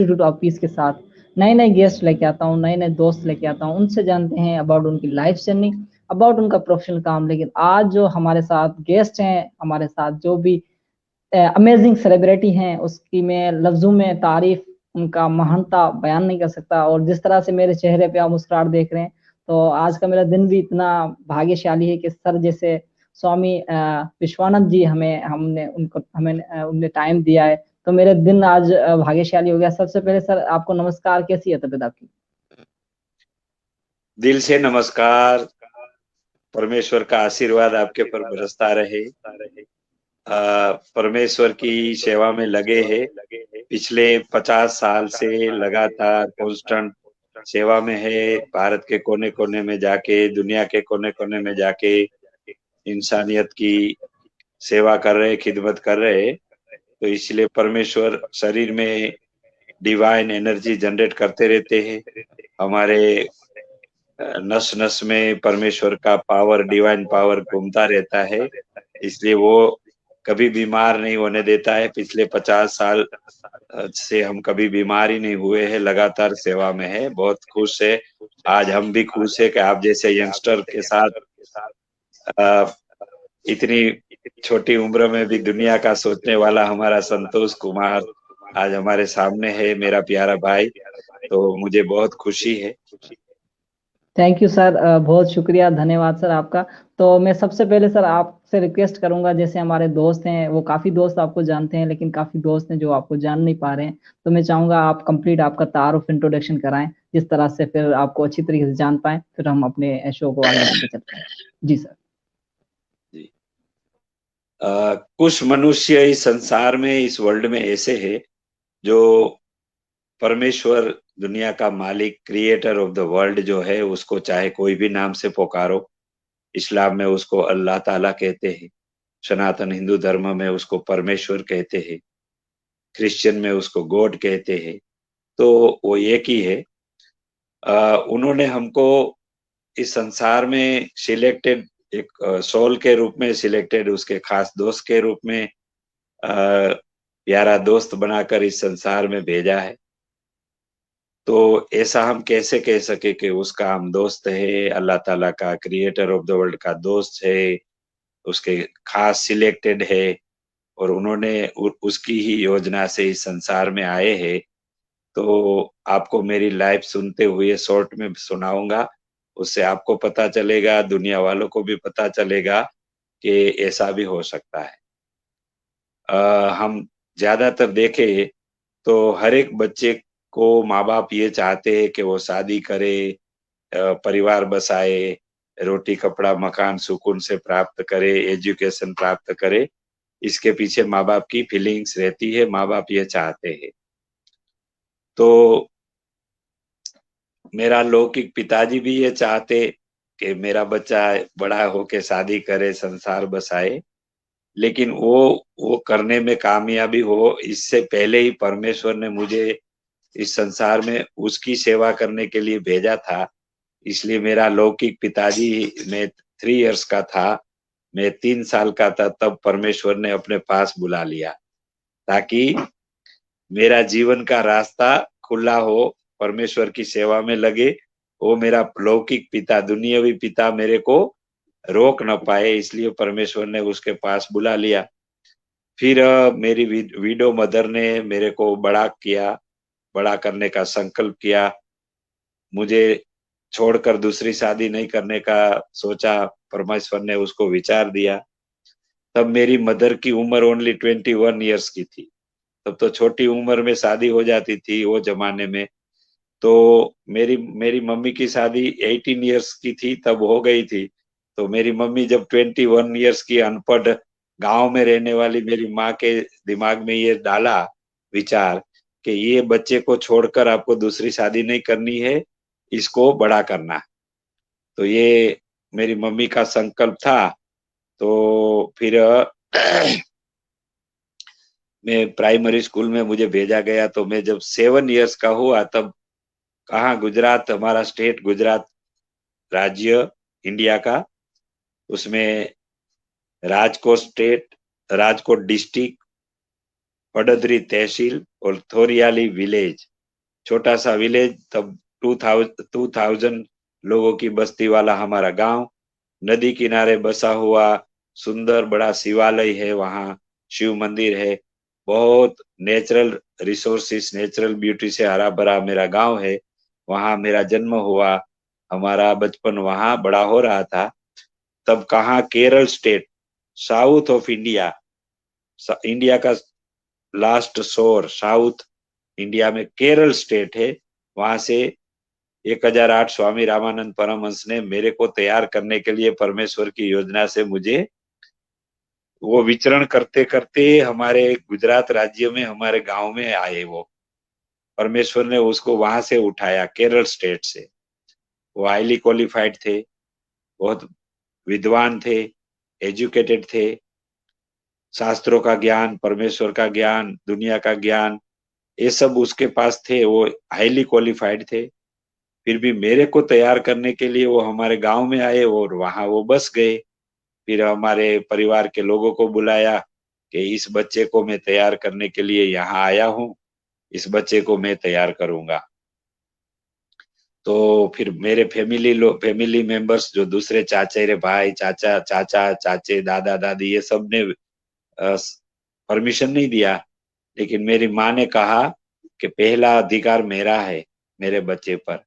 Institute of peace के साथ नए नए गेस्ट लेके आता हूँ, नए नए दोस्त लेके आता हूँ, उनसे जानते हैं अबाउट उनकी लाइफ जर्नी, अबाउट उनका प्रोफेशनल काम। लेकिन आज जो हमारे साथ गेस्ट हैं, हमारे साथ जो भी अमेजिंग सेलिब्रिटी हैं, उसकी मैं लफ्जों में तारीफ, उनका महानता बयान नहीं कर सकता। और जिस तरह से मेरे चेहरे पे आप मुस्कुराहट देख रहे हैं, तो आज का मेरा दिन भी इतना भाग्यशाली है कि सर जैसे स्वामी विश्वानंद जी उनने टाइम दिया है, तो मेरे दिन आज भाग्यशाली हो गया। सबसे पहले सर आपको नमस्कार, कैसी है तबीयत आपकी? दिल से नमस्कार। परमेश्वर का आशीर्वाद आपके पर बरसता रहे। परमेश्वर की सेवा में लगे हैं। पिछले 50 साल से लगातार कांस्टेंट सेवा में है। भारत के कोने कोने में जाके, दुनिया के कोने कोने में जाके इंसानियत की सेवा कर रहे, खिदमत कर रहे। तो इसलिए परमेश्वर शरीर में डिवाइन एनर्जी जनरेट करते रहते हैं। हमारे नस नस में परमेश्वर का पावर, डिवाइन पावर घूमता रहता है। इसलिए वो कभी बीमार नहीं होने देता है। पिछले 50 साल से हम कभी बीमार ही नहीं हुए हैं, लगातार सेवा में है। बहुत खुश है। आज हम भी खुश है कि आप जैसे यंगस्टर के साथ इतनी छोटी उम्र में भी दुनिया का सोचने वाला हमारा संतोष कुमार आज हमारे सामने है, मेरा प्यारा भाई। तो मुझे बहुत खुशी है। थैंक यू सर, बहुत शुक्रिया, धन्यवाद सर आपका। तो मैं सबसे पहले सर आपसे रिक्वेस्ट करूंगा, जैसे हमारे दोस्त हैं, वो काफ़ी दोस्त आपको जानते हैं, लेकिन काफ़ी दोस्त हैं जो आपको जान नहीं पा रहे हैं। तो मैं चाहूंगा आप कंप्लीट आपका तारुफ इंट्रोडक्शन कराएं, जिस तरह से फिर आपको अच्छी तरीके से जान पाएं, फिर हम अपने शो को आगे लेके चलते हैं। जी सर। जी। कुछ मनुष्य इस संसार में, इस वर्ल्ड में ऐसे हैं जो परमेश्वर, दुनिया का मालिक, क्रिएटर ऑफ द वर्ल्ड जो है, उसको चाहे कोई भी नाम से पुकारो। इस्लाम में उसको अल्लाह ताला कहते हैं, सनातन हिंदू धर्म में उसको परमेश्वर कहते हैं, क्रिश्चियन में उसको गॉड कहते हैं। तो वो एक ही है। उन्होंने हमको इस संसार में सिलेक्टेड, एक सोल के रूप में सिलेक्टेड, उसके खास दोस्त के रूप में प्यारा दोस्त बनाकर इस संसार में भेजा है। तो ऐसा हम कैसे कह सके कि उसका हम दोस्त है, अल्लाह ताला का, क्रिएटर ऑफ द वर्ल्ड का दोस्त है, उसके खास सिलेक्टेड है, और उन्होंने उसकी ही योजना से इस संसार में आए हैं। तो आपको मेरी लाइफ सुनते हुए शॉर्ट में सुनाऊंगा, उससे आपको पता चलेगा, दुनिया वालों को भी पता चलेगा कि ऐसा भी हो सकता है। हम ज्यादातर देखें तो हर एक बच्चे को माँ बाप ये चाहते हैं कि वो शादी करे, परिवार बसाए, रोटी कपड़ा मकान सुकून से प्राप्त करे, एजुकेशन प्राप्त करे। इसके पीछे माँ बाप की फीलिंग्स रहती है, माँ बाप ये चाहते हैं। तो मेरा लौकिक पिताजी भी ये चाहते कि मेरा बच्चा बड़ा होके शादी करे, संसार बसाए। लेकिन वो करने में कामयाबी हो, इससे पहले ही परमेश्वर ने मुझे इस संसार में उसकी सेवा करने के लिए भेजा था। इसलिए मेरा लौकिक पिताजी, मैं 3 इयर्स का था, मैं 3 साल का था, तब परमेश्वर ने अपने पास बुला लिया, ताकि मेरा जीवन का रास्ता खुला हो, परमेश्वर की सेवा में लगे। वो मेरा लौकिक पिता, दुनियावी पिता मेरे को रोक न पाए, इसलिए परमेश्वर ने उसके पास बुला लिया। फिर मेरी विडो मदर ने मेरे को बड़ा किया, बड़ा करने का संकल्प किया। मुझे छोड़कर दूसरी शादी नहीं करने का सोचा, परमेश्वर ने उसको विचार दिया। तब मेरी मदर की उम्र ओनली 21 इयर्स की थी। तब तो छोटी उम्र में शादी हो जाती थी वो जमाने में। तो मेरी मेरी मम्मी की शादी 18 इयर्स की थी, तब हो गई थी। तो मेरी मम्मी जब 21 इयर्स की अनपढ़ गांव में रहने वाली मेरी माँ के दिमाग में ये डाला विचार कि ये बच्चे को छोड़कर आपको दूसरी शादी नहीं करनी है, इसको बड़ा करना। तो ये मेरी मम्मी का संकल्प था। तो फिर मैं प्राइमरी स्कूल में मुझे भेजा गया। तो मैं जब 7 इयर्स का हुआ, तब कहाँ, गुजरात, हमारा स्टेट गुजरात राज्य इंडिया का, उसमें राजकोट स्टेट, राजकोट डिस्ट्रिक्ट, वडोदरी तहसील, और थोरियाली विलेज, छोटा सा विलेज, तब 2000 लोगों की बस्ती वाला हमारा गांव, नदी किनारे बसा हुआ, सुंदर बड़ा शिवालय है, वहां शिव मंदिर है, बहुत नेचुरल रिसोर्सेस, नेचुरल ब्यूटी से हरा भरा मेरा गांव है। वहां मेरा जन्म हुआ, हमारा बचपन वहां बड़ा हो रहा था। तब कहाँ, Kerala state, south of India, India का लास्ट शोर, साउथ इंडिया में केरल स्टेट है। वहां से 1008 स्वामी रामानंद परमहंस ने मेरे को तैयार करने के लिए परमेश्वर की योजना से मुझे, वो विचरण करते करते हमारे गुजरात राज्य में, हमारे गांव में आए। वो परमेश्वर ने उसको वहां से उठाया, केरल स्टेट से। वो हाईली क्वालिफाइड थे, बहुत विद्वान थे, एजुकेटेड थे, शास्त्रों का ज्ञान, परमेश्वर का ज्ञान, दुनिया का ज्ञान, ये सब उसके पास थे। वो हाईली क्वालिफाइड थे। फिर भी मेरे को तैयार करने के लिए वो हमारे गांव में आए और वहां वो बस गए। फिर हमारे परिवार के लोगों को बुलाया कि इस बच्चे को मैं तैयार करने के लिए यहाँ आया हूँ, इस बच्चे को मैं तैयार करूंगा। तो फिर मेरे फैमिली मेंबर्स, जो दूसरे चाचेरे भाई, चाचा चाचा चाचे, दादा दादी, ये सब ने परमिशन नहीं दिया। लेकिन मेरी माँ ने कहा कि पहला अधिकार मेरा है मेरे बच्चे पर।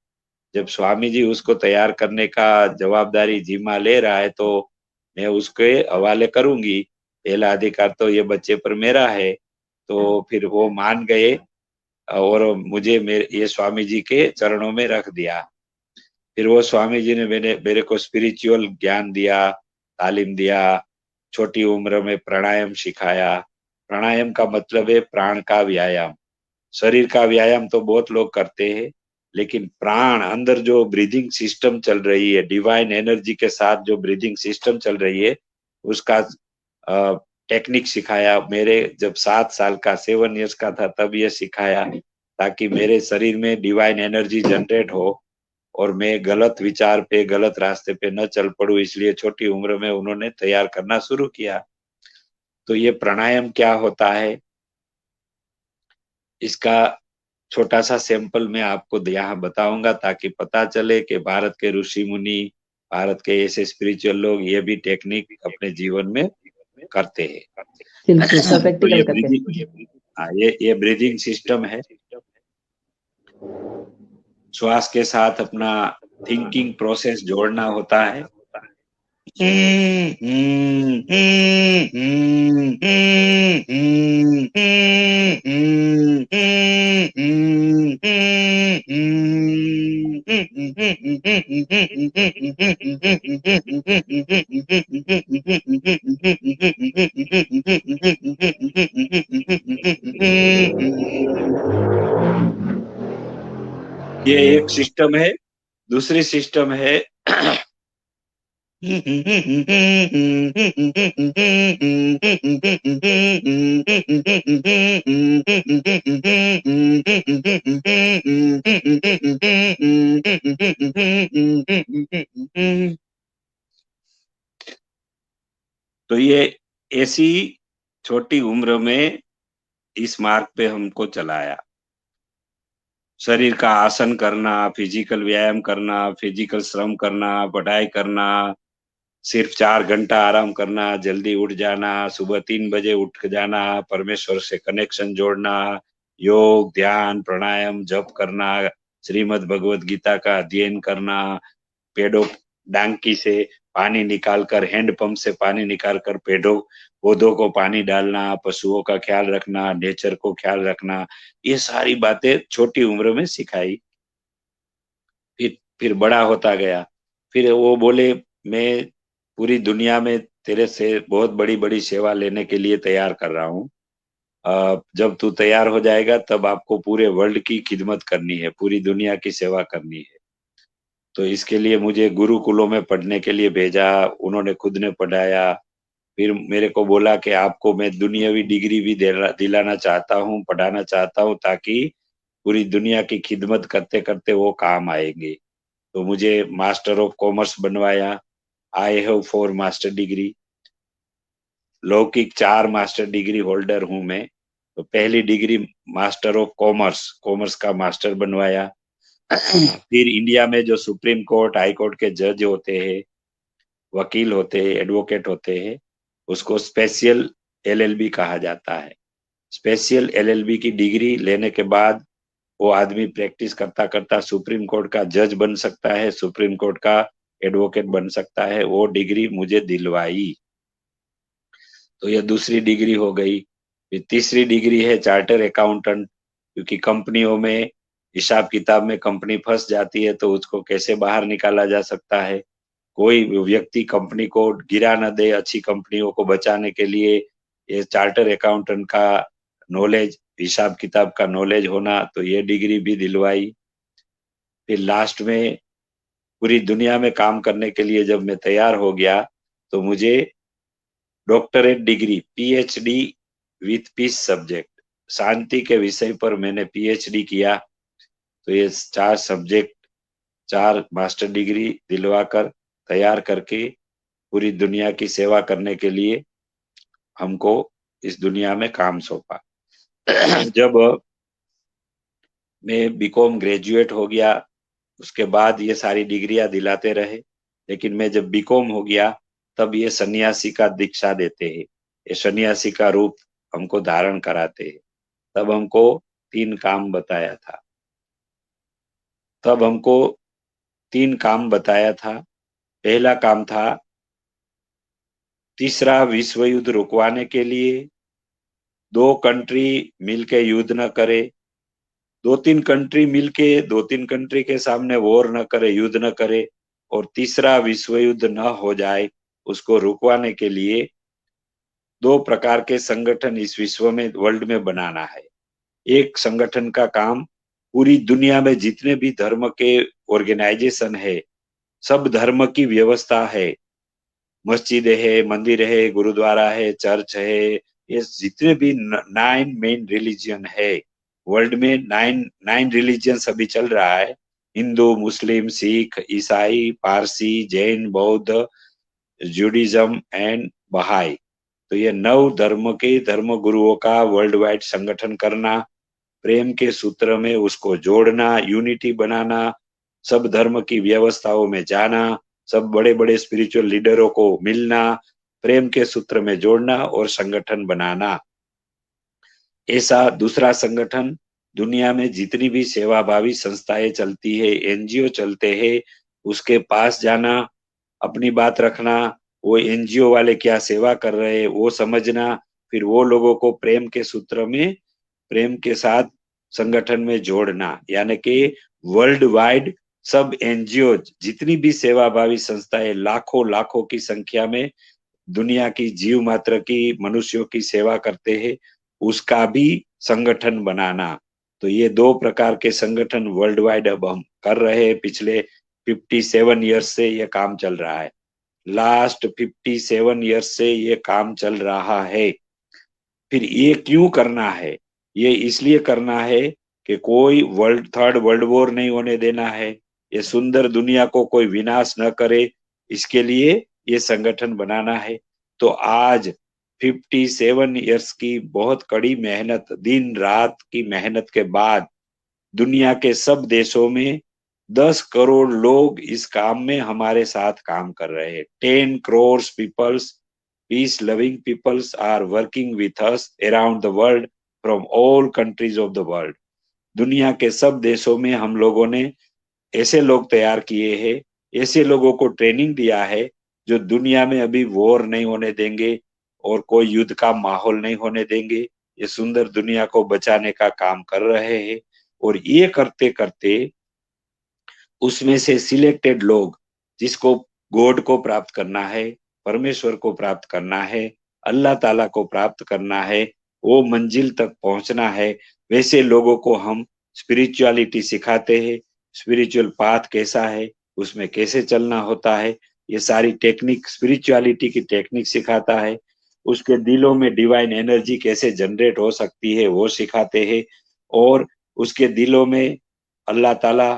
जब स्वामी जी उसको तैयार करने का जवाबदारी जिम्मा ले रहा है, तो मैं उसके हवाले करूंगी, पहला अधिकार तो ये बच्चे पर मेरा है। तो फिर वो मान गए और मुझे ये स्वामी जी के चरणों में रख दिया। फिर वो स्वामी जी ने मेरे को स्पिरिचुअल ज्ञान दिया, तालीम दिया। छोटी उम्र में प्राणायाम सिखाया। प्राणायाम का मतलब है प्राण का व्यायाम। शरीर का व्यायाम तो बहुत लोग करते हैं, लेकिन प्राण, अंदर जो ब्रीदिंग सिस्टम चल रही है, डिवाइन एनर्जी के साथ जो ब्रीदिंग सिस्टम चल रही है, उसका टेक्निक सिखाया। मेरे जब 7 साल का, 7 इयर्स का था, तब ये सिखाया, ताकि मेरे शरीर में डिवाइन एनर्जी जनरेट हो और मैं गलत विचार पे, गलत रास्ते पे न चल पड़ू। इसलिए छोटी उम्र में उन्होंने तैयार करना शुरू किया। तो ये प्राणायाम क्या होता है, इसका छोटा सा सैंपल मैं आपको यहाँ बताऊंगा, ताकि पता चले कि भारत के ऋषि मुनि, भारत के ऐसे स्पिरिचुअल लोग ये भी टेक्निक अपने जीवन में करते बिल्कुल सर, हैं। तो प्रैक्टिकल करके। ये ब्रीदिंग सिस्टम है। श्वास के साथ अपना थिंकिंग प्रोसेस जोड़ना होता है। ये एक सिस्टम है। दूसरी सिस्टम है तो ये ऐसी छोटी उम्र में इस मार्ग पे हमको चलाया। शरीर का आसन करना, फिजिकल व्यायाम करना, फिजिकल श्रम करना, पढ़ाई करना, सिर्फ 4 घंटा आराम करना, जल्दी उठ जाना, सुबह 3 बजे उठ जाना, परमेश्वर से कनेक्शन जोड़ना, योग, ध्यान, प्राणायाम, जप करना, श्रीमद् भगवत गीता का अध्ययन करना, पेड़ों, डांकी से पानी निकालकर, हैंडपंप से पानी निकालकर पेड़ों, पौधों को पानी डालना, पशुओं का ख्याल रखना, नेचर को ख्याल रखना, ये सारी बातें छोटी उम्र में सिखाई। फिर बड़ा होता गया। फिर वो बोले, मैं पूरी दुनिया में तेरे से बहुत बड़ी बड़ी सेवा लेने के लिए तैयार कर रहा हूँ। जब तू तैयार हो जाएगा, तब आपको पूरे वर्ल्ड की खिदमत करनी है, पूरी दुनिया की सेवा करनी है। तो इसके लिए मुझे गुरुकुलों में पढ़ने के लिए भेजा। उन्होंने खुद ने पढ़ाया। फिर मेरे को बोला कि आपको मैं दुनियावी डिग्री भी दिलाना चाहता हूँ, पढ़ाना चाहता हूँ, ताकि पूरी दुनिया की खिदमत करते करते वो काम आएंगे। तो मुझे मास्टर ऑफ कॉमर्स बनवाया। I have 4 master degree. लौकिक 4 मास्टर डिग्री होल्डर हूं मैं। तो पहली degree master of commerce, commerce का मास्टर बनवाया। फिर इंडिया में जो सुप्रीम कोर्ट, हाई कोर्ट के जज होते हैं, वकील होते हैं, एडवोकेट होते हैं, उसको स्पेशल एलएलबी कहा जाता है। स्पेशल एलएलबी की डिग्री लेने के बाद वो आदमी प्रैक्टिस करता करता सुप्रीम कोर्ट का जज बन सकता है, सुप्रीम कोर्ट का एडवोकेट बन सकता है। वो डिग्री मुझे दिलवाई। तो ये दूसरी डिग्री हो गई। फिर तीसरी डिग्री है चार्टर अकाउंटेंट, क्योंकि कंपनियों में हिसाब किताब में कंपनी फंस जाती है तो उसको कैसे बाहर निकाला जा सकता है, कोई व्यक्ति कंपनी को गिरा न दे, अच्छी कंपनियों को बचाने के लिए ये चार्टर अकाउंटेंट का नॉलेज, हिसाब किताब का नॉलेज होना, तो ये डिग्री भी दिलवाई। फिर लास्ट में पूरी दुनिया में काम करने के लिए जब मैं तैयार हो गया तो मुझे doctorate degree, PhD with peace subject, शांति के विषय पर मैंने पीएचडी किया। तो ये 4 सब्जेक्ट, 4 मास्टर डिग्री दिलवाकर तैयार करके पूरी दुनिया की सेवा करने के लिए हमको इस दुनिया में काम सौंपा। जब मैं बीकॉम ग्रेजुएट हो गया, उसके बाद ये सारी डिग्रियां दिलाते रहे, लेकिन मैं जब बीकॉम हो गया तब ये सन्यासी का दीक्षा देते हैं, ये सन्यासी का रूप हमको धारण कराते हैं। तब हमको 3 काम बताया था। तब हमको 3 काम बताया था। पहला काम था तीसरा विश्व युद्ध रुकवाने के लिए 2 कंट्री मिलके युद्ध न करे, 2-3 कंट्री मिलके 2-3 कंट्री के सामने वॉर न करे, युद्ध न करे, और तीसरा विश्व युद्ध न हो जाए, उसको रुकवाने के लिए 2 प्रकार के संगठन इस विश्व में, वर्ल्ड में बनाना है। एक संगठन का काम पूरी दुनिया में जितने भी धर्म के ऑर्गेनाइजेशन है, सब धर्म की व्यवस्था है, मस्जिद है, मंदिर है, गुरुद्वारा है, चर्च है, ये जितने भी 9 मेन रिलीजन है वर्ल्ड में, 9 रिलीजन अभी चल रहा है, हिंदू, मुस्लिम, सिख, ईसाई, पारसी, जैन, बौद्ध, जूडिज्म एंड बहाई। तो ये 9 धर्म के धर्म गुरुओं का वर्ल्ड वाइड संगठन करना, प्रेम के सूत्र में उसको जोड़ना, यूनिटी बनाना, सब धर्म की व्यवस्थाओं में जाना, सब बड़े बड़े स्पिरिचुअल लीडरों को मिलना, प्रेम के सूत्र में जोड़ना और संगठन बनाना। ऐसा दूसरा संगठन, दुनिया में जितनी भी सेवाभावी संस्थाएं चलती है, एनजीओ चलते हैं, उसके पास जाना, अपनी बात रखना, वो एनजीओ वाले क्या सेवा कर रहे हैं वो समझना, फिर वो लोगों को प्रेम के सूत्र में, प्रेम के साथ संगठन में जोड़ना। यानी कि वर्ल्ड वाइड सब एनजीओ, जितनी भी सेवाभावी संस्थाएं लाखों लाखों की संख्या में दुनिया की जीव मात्र की, मनुष्यों की सेवा करते हैं, उसका भी संगठन बनाना। तो ये 2 प्रकार के संगठन वर्ल्ड वाइड अब हम कर रहे हैं। पिछले 57 ईयर्स से ये काम चल रहा है। लास्ट 57 ईयर्स से ये काम चल रहा है। फिर ये क्यों करना है? ये इसलिए करना है कि कोई थर्ड वर्ल्ड वॉर नहीं होने देना है, ये सुंदर दुनिया को कोई विनाश न करे, इसके लिए ये संगठन बनाना है। तो आज 57 ईयर्स की बहुत कड़ी मेहनत, दिन रात की मेहनत के बाद दुनिया के सब देशों में 10 करोड़ लोग इस काम में हमारे साथ काम कर रहे हैं। 10 crores peoples, peace loving peoples are working with us around the world from all countries of the world। दुनिया के सब देशों में हम लोगों ने ऐसे लोग तैयार किए हैं, ऐसे लोगों को ट्रेनिंग दिया है जो दुनिया में अभी वॉर नहीं होने देंगे और कोई युद्ध का माहौल नहीं होने देंगे। ये सुंदर दुनिया को बचाने का काम कर रहे हैं। और ये करते करते उसमें से सिलेक्टेड लोग, जिसको गॉड को प्राप्त करना है, परमेश्वर को प्राप्त करना है, अल्लाह ताला को प्राप्त करना है, वो मंजिल तक पहुंचना है, वैसे लोगों को हम स्पिरिचुअलिटी सिखाते हैं। स्पिरिचुअल पाथ कैसा है, उसमें कैसे चलना होता है, ये सारी टेक्निक, स्पिरिचुअलिटी की टेक्निक सिखाता है। उसके दिलों में डिवाइन एनर्जी कैसे जनरेट हो सकती है वो सिखाते हैं। और उसके दिलों में अल्लाह ताला,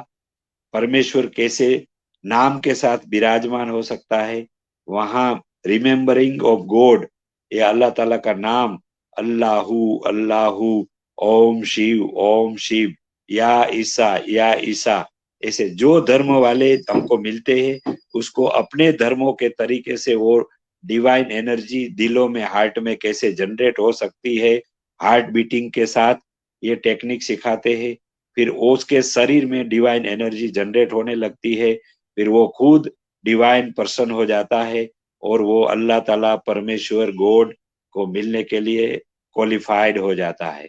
परमेश्वर कैसे नाम के साथ विराजमान हो सकता है, वहां रिमेम्बरिंग ऑफ गॉड, ये अल्लाह ताला का नाम अल्लाहू अल्लाहू, ओम शिव, या ईसा। ऐसे जो धर्म वाले हमको मिलते हैं उसको अपने धर्मों के तरीके से वो डिवाइन एनर्जी दिलों में, हार्ट में कैसे जनरेट हो सकती है, हार्ट बीटिंग के साथ ये टेक्निक सिखाते हैं। फिर उसके शरीर में डिवाइन एनर्जी जनरेट होने लगती है, फिर वो खुद डिवाइन पर्सन हो जाता है और वो अल्लाह ताला, परमेश्वर, गॉड को मिलने के लिए क्वालिफाइड हो जाता है।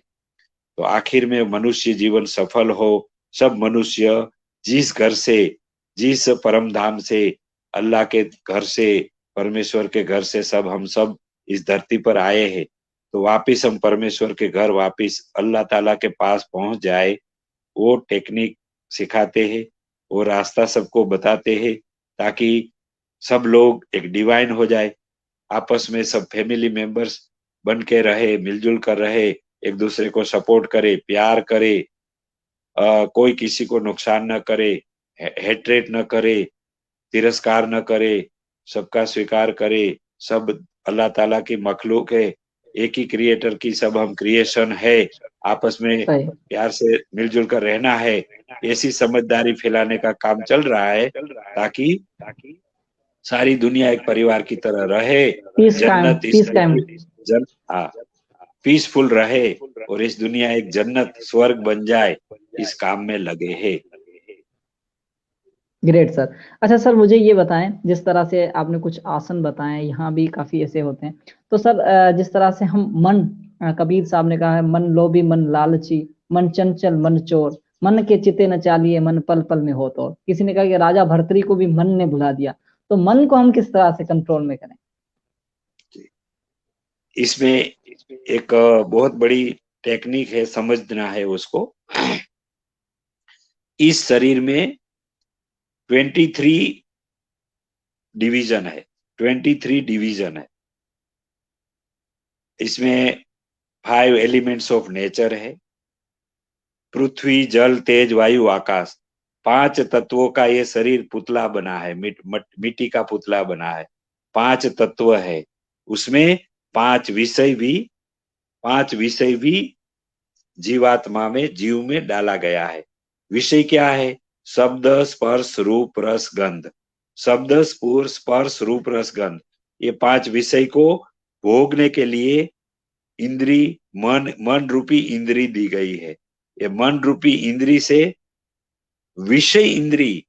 तो आखिर में मनुष्य जीवन सफल हो। सब मनुष्य जिस घर से, जिस परम धाम से, अल्लाह के घर से, परमेश्वर के घर से हम सब इस धरती पर आए हैं, तो वापिस हम परमेश्वर के घर, वापिस अल्लाह ताला के पास पहुंच जाए, वो टेक्निक सिखाते हैं, वो रास्ता सबको बताते हैं, ताकि सब लोग एक डिवाइन हो जाए, आपस में सब फैमिली मेंबर्स बन के रहे, मिलजुल कर रहे, एक दूसरे को सपोर्ट करे, प्यार करे, कोई किसी को नुकसान न करे, हेट्रेट न करे, तिरस्कार न करे, सबका स्वीकार करे। सब अल्लाह ताला की मखलूक है, एक ही क्रिएटर की सब हम क्रिएशन है, आपस में सही। प्यार से मिलजुल कर रहना है। ऐसी समझदारी फैलाने का काम चल रहा है, ताकि सारी दुनिया एक परिवार की तरह रहे, पीस कायम, जन्नत इस पीस कायम। पृथ्वी, जन हाँ, पीसफुल रहे और इस दुनिया एक जन्नत, स्वर्ग बन जाए, इस काम में लगे हैं। Great sir. अच्छा सर, मुझे ये बताएं, जिस तरह से आपने कुछ आसन बताए, यहाँ भी काफी ऐसे होते हैं, तो सर जिस तरह से हम मन, कबीर साहब ने कहा है, मन लोभी मन लालची, मन चंचल मन चोर, मन के चिते न चालिए, मन पल पल में हो तो। किसी ने कहा कि राजा भर्तरी को भी मन ने भुला दिया, तो मन को हम किस तरह से कंट्रोल में करें? इसमें एक बहुत बड़ी टेक्निक है, समझना है उसको। इस शरीर में 23 डिवीजन है, 23 डिवीजन है। इसमें 5 एलिमेंट्स ऑफ नेचर है, पृथ्वी, जल, तेज, वायु, आकाश। 5 तत्वों का ये शरीर पुतला बना है, मिट्टी का पुतला बना है। 5 तत्व है उसमें, 5 विषय भी, 5 विषय भी जीवात्मा में, जीव में डाला गया है। विषय क्या है? शब्द, स्पर्श, रूप, रस, गंध। शब्द, स्पर्श, रूप, रस, गंध, ये 5 विषय को भोगने के लिए इंद्री, मन रूपी इंद्री दी गई है। ये मन रूपी इंद्री से विषय इंद्री,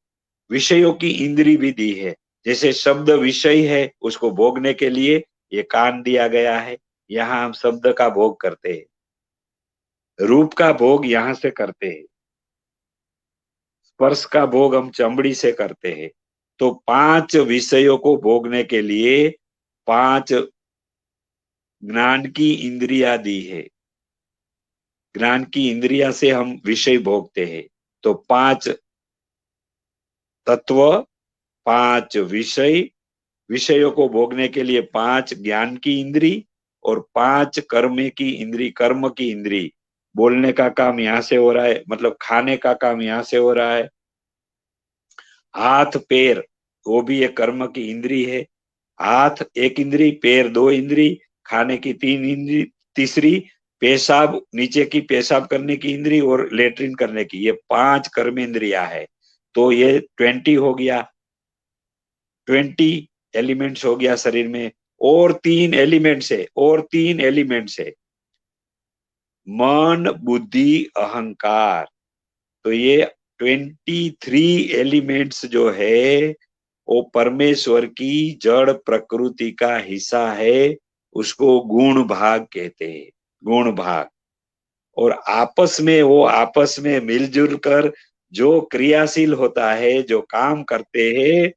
विषयों की इंद्री भी दी है। जैसे शब्द विषय है, उसको भोगने के लिए ये कान दिया गया है, यहाँ हम शब्द का भोग करते हैं। रूप का भोग यहाँ से करते हैं, स्पर्श का भोग हम चमड़ी से करते हैं। तो 5 विषयों को भोगने के लिए 5 ज्ञान की इंद्रियां दी है। ज्ञान की इंद्रिया से हम विषय भोगते हैं। तो 5 तत्व, 5 विषय, विषयों को भोगने के लिए 5 ज्ञान की इंद्री और 5 कर्म की इंद्री, कर्म की इंद्री। बोलने का काम यहाँ से हो रहा है, मतलब खाने का काम यहाँ से हो रहा है। हाथ पैर, वो भी एक कर्म की इंद्री है। हाथ एक इंद्री, पैर 2 इंद्री, खाने की 3 इंद्री, तीसरी पेशाब, नीचे की पेशाब करने की इंद्री और लेटरिन करने की, ये 5 कर्म इंद्रिया है। तो ये 20 हो गया, 20 एलिमेंट्स हो गया शरीर में। और 3 एलिमेंट्स है, और 3 एलिमेंट्स है, मन, बुद्धि, अहंकार। तो ये 23 एलिमेंट्स जो है वो परमेश्वर की जड़ प्रकृति का हिस्सा है, उसको गुण भाग कहते हैं, गुण भाग। और आपस में, वो आपस में मिलजुल कर जो क्रियाशील होता है, जो काम करते हैं,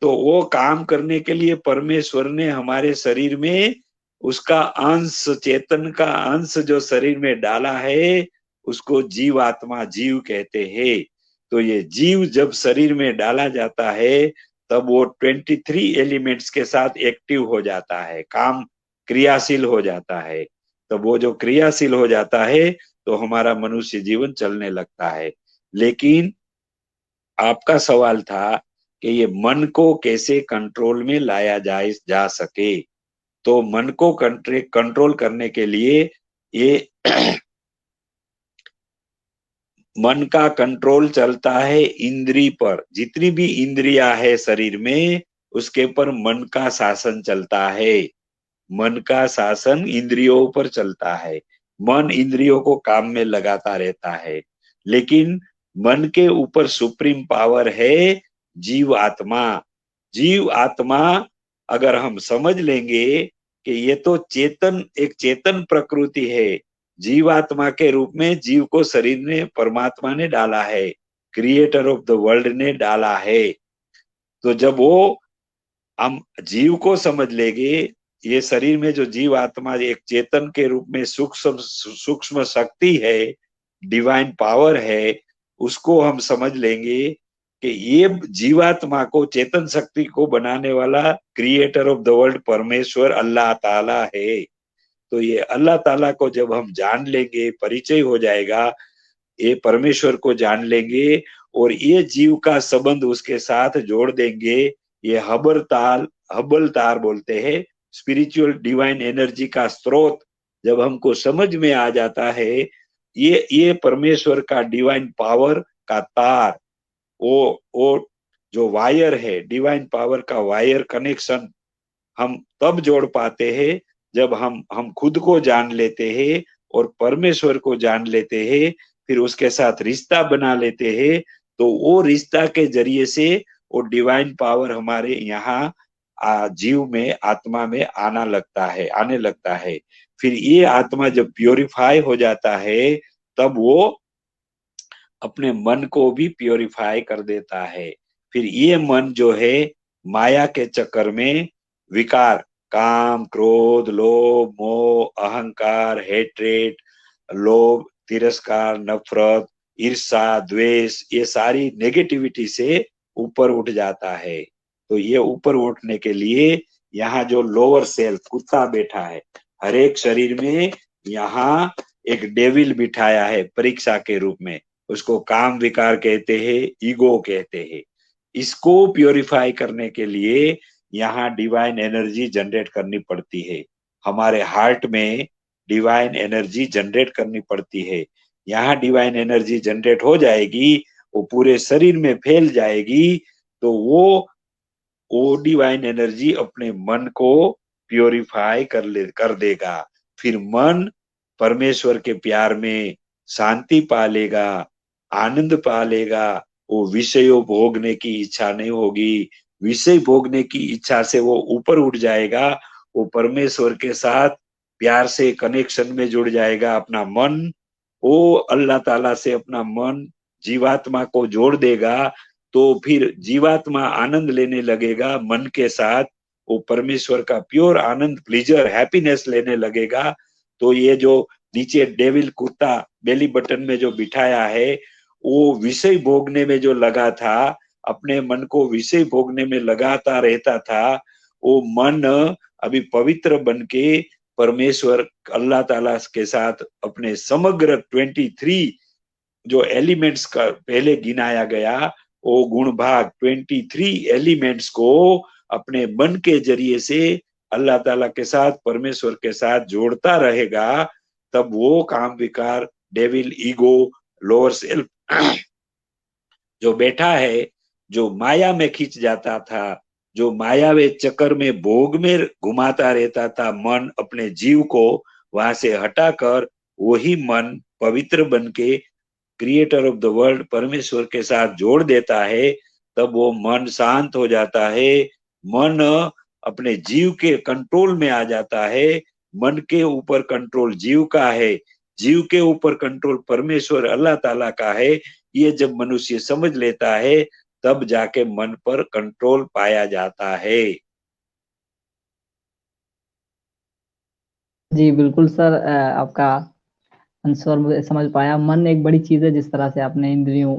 तो वो काम करने के लिए परमेश्वर ने हमारे शरीर में उसका अंश, चेतन का अंश जो शरीर में डाला है, उसको जीव आत्मा, जीव कहते हैं। तो ये जीव जब शरीर में डाला जाता है, तब वो 23 एलिमेंट्स के साथ एक्टिव हो जाता है, काम क्रियाशील हो जाता है। तब वो जो क्रियाशील हो जाता है, तो हमारा मनुष्य जीवन चलने लगता है। लेकिन आपका सवाल था कि ये मन को कैसे कंट्रोल में लाया जा सके। तो मन को कंट्रोल करने के लिए ये मन का कंट्रोल चलता है इंद्री पर। जितनी भी इंद्रियां है शरीर में, उसके पर मन का शासन चलता है। मन का शासन इंद्रियों पर चलता है। मन इंद्रियों को काम में लगाता रहता है, लेकिन मन के ऊपर सुप्रीम पावर है जीव आत्मा। जीव आत्मा अगर हम समझ लेंगे कि ये तो एक चेतन प्रकृति है। जीवात्मा के रूप में जीव को शरीर ने परमात्मा ने डाला है, क्रिएटर ऑफ द वर्ल्ड ने डाला है। तो जब वो हम जीव को समझ लेंगे, ये शरीर में जो जीव आत्मा एक चेतन के रूप में सूक्ष्म सूक्ष्म शक्ति है, डिवाइन पावर है, उसको हम समझ लेंगे कि ये जीवात्मा को, चेतन शक्ति को बनाने वाला क्रिएटर ऑफ द वर्ल्ड परमेश्वर अल्लाह ताला है। तो ये अल्लाह ताला को जब हम जान लेंगे, परिचय हो जाएगा, ये परमेश्वर को जान लेंगे और ये जीव का संबंध उसके साथ जोड़ देंगे। ये हबल तार बोलते हैं, स्पिरिचुअल डिवाइन एनर्जी का स्रोत जब हमको समझ में आ जाता है, ये परमेश्वर का डिवाइन पावर का तार, वो जो वायर है, डिवाइन पावर का वायर कनेक्शन हम तब जोड़ पाते हैं जब हम खुद को जान लेते हैं और परमेश्वर को जान लेते हैं, फिर उसके साथ रिश्ता बना लेते हैं। तो वो रिश्ता के जरिए से वो डिवाइन पावर हमारे यहाँ जीव में, आत्मा में आने लगता है। फिर ये आत्मा जब प्योरीफाई हो जाता है, तब वो अपने मन को भी प्योरीफाई कर देता है। फिर ये मन जो है माया के चक्कर में विकार, काम, क्रोध, लोभ, मोह, अहंकार, हेट्रेड, लोभ, तिरस्कार, नफरत, ईर्ष्या, द्वेष, ये सारी नेगेटिविटी से ऊपर उठ जाता है। तो ये ऊपर उठने के लिए यहाँ जो लोअर सेल्फ कुत्ता बैठा है, हर एक शरीर में यहाँ एक डेविल बिठाया है परीक्षा के रूप में। उसको काम विकार कहते हैं, ईगो कहते हैं। इसको प्योरीफाई करने के लिए यहाँ डिवाइन एनर्जी जनरेट करनी पड़ती है। हमारे हार्ट में डिवाइन एनर्जी जनरेट करनी पड़ती है। यहाँ डिवाइन एनर्जी जनरेट हो जाएगी, वो पूरे शरीर में फैल जाएगी, तो वो डिवाइन एनर्जी अपने मन को प्योरीफाई कर देगा। फिर मन परमेश्वर के प्यार में शांति पा लेगा, आनंद पा लेगा। वो विषयों भोगने की इच्छा नहीं होगी। विषय भोगने की इच्छा से वो ऊपर उठ जाएगा। वो परमेश्वर के साथ प्यार से कनेक्शन में जुड़ जाएगा। अपना मन, वो अल्लाह ताला से अपना मन जीवात्मा को जोड़ देगा, तो फिर जीवात्मा आनंद लेने लगेगा मन के साथ। वो परमेश्वर का प्योर आनंद, प्लीजर, हैप्पीनेस लेने लगेगा। तो ये जो नीचे डेविल कुत्ता बेली बटन में जो बिठाया है, वो विषय भोगने में जो लगा था, अपने मन को विषय भोगने में लगाता रहता था, वो मन अभी पवित्र बन के परमेश्वर अल्लाह ताला के साथ अपने समग्र 23 जो एलिमेंट्स का पहले गिनाया गया, वो गुण भाग 23 एलिमेंट्स को अपने मन के जरिए से अल्लाह ताला के साथ, परमेश्वर के साथ जोड़ता रहेगा। तब वो काम विकार, डेविल, ईगो, लोअर सेल्फ जो बैठा है, जो माया में खींच जाता था, जो मायावे चक्कर में भोग में घुमाता रहता था मन अपने जीव को, वहां से हटाकर वही मन पवित्र बन के क्रिएटर ऑफ द वर्ल्ड परमेश्वर के साथ जोड़ देता है। तब वो मन शांत हो जाता है। मन अपने जीव के कंट्रोल में आ जाता है। मन के ऊपर कंट्रोल जीव का है, जीव के ऊपर कंट्रोल परमेश्वर अल्लाह ताला का है। ये जब मनुष्य समझ लेता है, तब जाके मन पर कंट्रोल पाया जाता है। जी बिल्कुल सर, आपका आंसर मुझे समझ पाया। मन एक बड़ी चीज है, जिस तरह से आपने इंद्रियों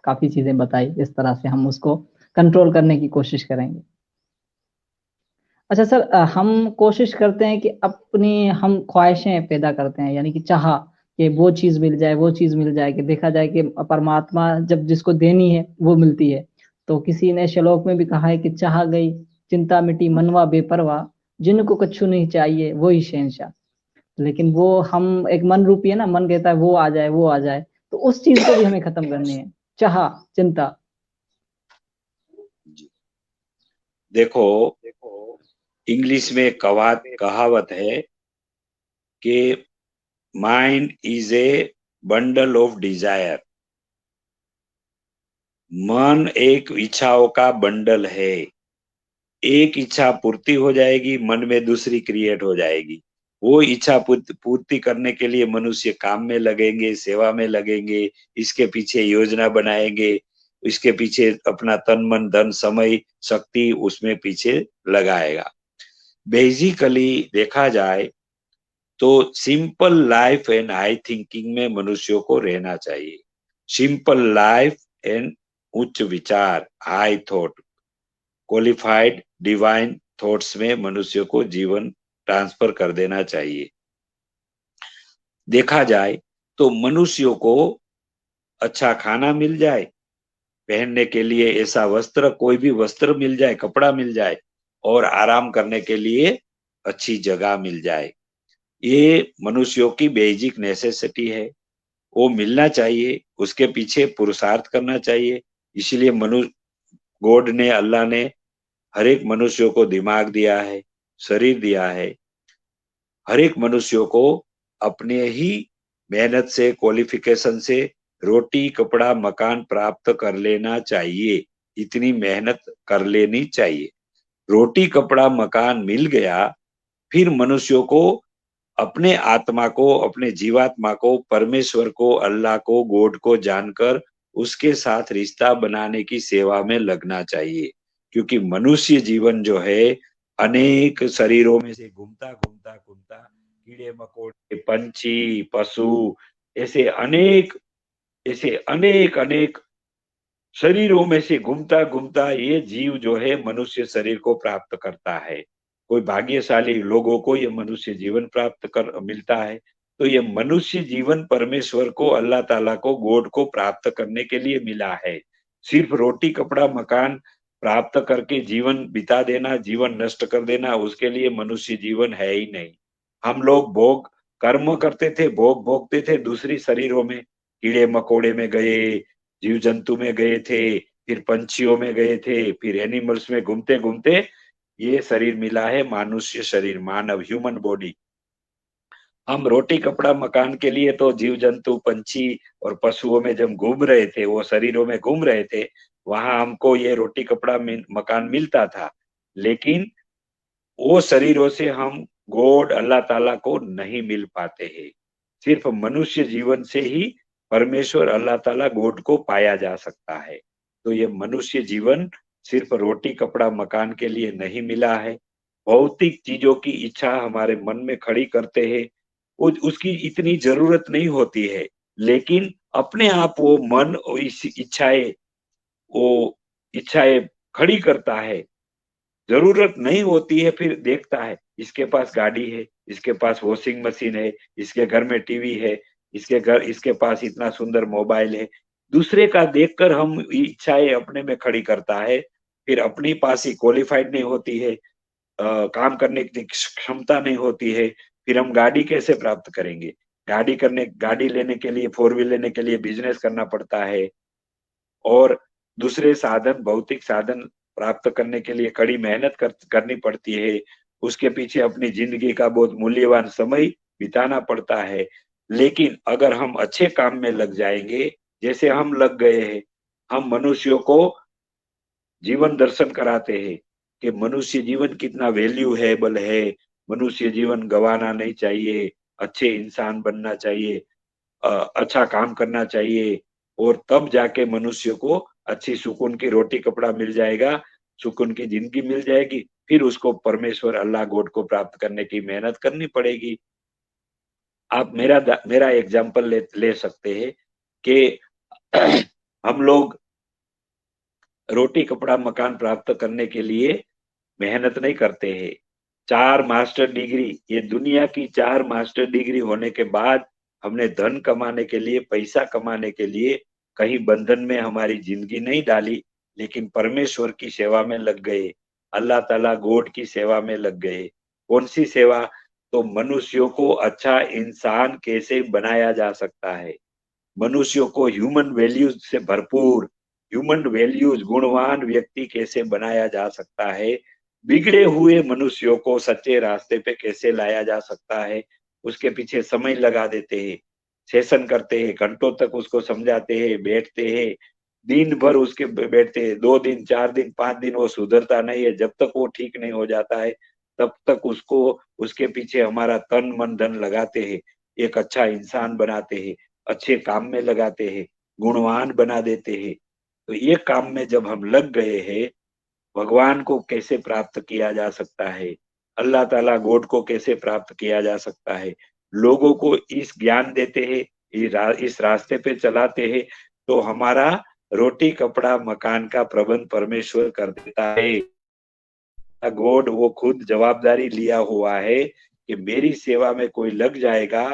काफी चीजें बताई, इस तरह से हम उसको कंट्रोल करने की कोशिश करेंगे। अच्छा सर, हम कोशिश करते हैं कि अपनी हम ख्वाहिशें पैदा करते हैं, यानी कि चाह कि वो चीज मिल जाए, वो चीज मिल जाए, कि देखा जाए कि परमात्मा जब जिसको देनी है वो मिलती है। तो किसी ने श्लोक में भी कहा है कि चाह गई चिंता मिटी मनवा बेपरवाह, जिनको कछु नहीं चाहिए वही शहंशाह। लेकिन वो हम एक मन रूपी है ना, मन कहता है वो आ जाए वो आ जाए, तो उस चीज को भी हमें खत्म करनी है, चाह चिंता। देखो, इंग्लिश में कहावत है कि mind is a bundle of desire. मन एक इच्छाओं का बंडल है। एक इच्छा पूर्ति हो जाएगी, मन में दूसरी क्रिएट हो जाएगी। वो इच्छा पूर्ति करने के लिए मनुष्य काम में लगेंगे, सेवा में लगेंगे, इसके पीछे योजना बनाएंगे, इसके पीछे अपना तन मन धन समय शक्ति उसमें पीछे लगाएगा। बेसिकली देखा जाए तो simple life and high thinking में मनुष्यों को रहना चाहिए। सिंपल लाइफ एंड उच्च विचार, high thought, qualified divine thoughts में मनुष्य को जीवन ट्रांसफर कर देना चाहिए। देखा जाए तो मनुष्यों को अच्छा खाना मिल जाए, पहनने के लिए ऐसा वस्त्र, कोई भी वस्त्र मिल जाए, कपड़ा मिल जाए, और आराम करने के लिए अच्छी जगह मिल जाए, ये मनुष्यों की बेसिक नेसेसिटी है। वो मिलना चाहिए, उसके पीछे पुरुषार्थ करना चाहिए। इसलिए गॉड ने, अल्लाह ने हर एक मनुष्यों को दिमाग दिया है, शरीर दिया है। हर एक मनुष्यों को अपने ही मेहनत से, क्वालिफिकेशन से रोटी कपड़ा मकान प्राप्त कर लेना चाहिए। इतनी मेहनत कर लेनी चाहिए। रोटी कपड़ा मकान मिल गया, फिर मनुष्यों को अपने आत्मा को, अपने जीवात्मा को, परमेश्वर को, अल्लाह को, गॉड को जानकर उसके साथ रिश्ता बनाने की सेवा में लगना चाहिए। क्योंकि मनुष्य जीवन जो है अनेक शरीरों में से घूमता घूमता घूमता, कीड़े मकोड़े, पंछी, पशु, ऐसे अनेक अनेक शरीरों में से घूमता घूमता ये जीव जो है मनुष्य शरीर को प्राप्त करता है। कोई भाग्यशाली लोगों को ये मनुष्य जीवन प्राप्त कर मिलता है। तो ये मनुष्य जीवन परमेश्वर को, अल्लाह ताला को, गॉड को प्राप्त करने के लिए मिला है। सिर्फ रोटी कपड़ा मकान प्राप्त करके जीवन बिता देना, जीवन नष्ट कर देना, उसके लिए मनुष्य जीवन है ही नहीं। हम लोग भोग कर्म करते थे, भोग भोगते थे दूसरी शरीरों में, कीड़े मकोड़े में गए, जीव जंतु में गए थे, फिर पंछियों में गए थे, फिर एनिमल्स में घूमते घूमते ये शरीर मिला है, मानुष्य शरीर, मानव, ह्यूमन बॉडी। हम रोटी कपड़ा मकान के लिए तो जीव जंतु पंछी और पशुओं में जब घूम रहे थे, वो शरीरों में घूम रहे थे, वहां हमको ये रोटी कपड़ा मकान मिलता था। लेकिन वो शरीरों से हम गॉड, अल्लाह ताला को नहीं मिल पाते हैं। सिर्फ मनुष्य जीवन से ही परमेश्वर, अल्लाह ताला, गॉड को पाया जा सकता है। तो ये मनुष्य जीवन सिर्फ रोटी कपड़ा मकान के लिए नहीं मिला है। भौतिक चीजों की इच्छा हमारे मन में खड़ी करते हैं, उसकी इतनी जरूरत नहीं होती है। लेकिन अपने आप वो मन और वो इच्छाएं खड़ी करता है। जरूरत नहीं होती है, फिर देखता है इसके पास गाड़ी है, इसके पास वॉशिंग मशीन है, इसके घर में टीवी है, इसके पास इतना सुंदर मोबाइल है। दूसरे का देखकर हम इच्छाएं अपने में खड़ी करता है। फिर अपनी पास ही क्वालिफाइड नहीं होती है, काम करने की क्षमता नहीं होती है, फिर हम गाड़ी कैसे प्राप्त करेंगे? गाड़ी लेने के लिए, फोर व्हील लेने के लिए बिजनेस करना पड़ता है, और दूसरे साधन, भौतिक साधन प्राप्त करने के लिए कड़ी मेहनत करनी पड़ती है। उसके पीछे अपनी जिंदगी का बहुत मूल्यवान समय बिताना पड़ता है। लेकिन अगर हम अच्छे काम में लग जाएंगे, जैसे हम लग गए हैं, हम मनुष्यों को जीवन दर्शन कराते हैं कि मनुष्य जीवन कितना वैल्यूएबल है, मनुष्य जीवन गंवाना नहीं चाहिए, अच्छे इंसान बनना चाहिए, अच्छा काम करना चाहिए, और तब जाके मनुष्य को अच्छी सुकून की रोटी कपड़ा मिल जाएगा, सुकून की जिंदगी मिल जाएगी। फिर उसको परमेश्वर, अल्लाह, गॉड को प्राप्त करने की मेहनत करनी पड़ेगी। आप मेरा एग्जाम्पल ले सकते हैं कि हम लोग रोटी कपड़ा मकान प्राप्त करने के लिए मेहनत नहीं करते हैं। 4 मास्टर डिग्री, ये दुनिया की 4 मास्टर डिग्री होने के बाद हमने धन कमाने के लिए, पैसा कमाने के लिए कहीं बंधन में हमारी जिंदगी नहीं डाली, लेकिन परमेश्वर की सेवा में लग गए, अल्लाह ताला, गॉड की सेवा में लग गए। कौन सी सेवा? तो मनुष्यों को अच्छा इंसान कैसे बनाया जा सकता है, मनुष्यों को ह्यूमन वैल्यूज से भरपूर, ह्यूमन वैल्यूज गुणवान व्यक्ति कैसे बनाया जा सकता है, बिगड़े हुए मनुष्यों को सच्चे रास्ते पे कैसे लाया जा सकता है, उसके पीछे समय लगा देते हैं, सेशन करते हैं, घंटों तक उसको समझाते हैं, बैठते हैं, दिन भर उसके बैठते हैं, 2 दिन 4 दिन 5 दिन, वो सुधरता नहीं है। जब तक वो ठीक नहीं हो जाता है तब तक उसको, उसके पीछे हमारा तन मन धन लगाते हैं, एक अच्छा इंसान बनाते हैं, अच्छे काम में लगाते हैं, गुणवान बना देते हैं। तो ये काम में जब हम लग गए हैं, भगवान को कैसे प्राप्त किया जा सकता है, अल्लाह ताला गॉड को कैसे प्राप्त किया जा सकता है, लोगों को इस ज्ञान देते हैं, इस रास्ते पे चलाते हैं, तो हमारा रोटी कपड़ा मकान का प्रबंध परमेश्वर कर देता है। गॉड वो खुद जवाबदारी लिया हुआ है कि मेरी सेवा में कोई लग जाएगा,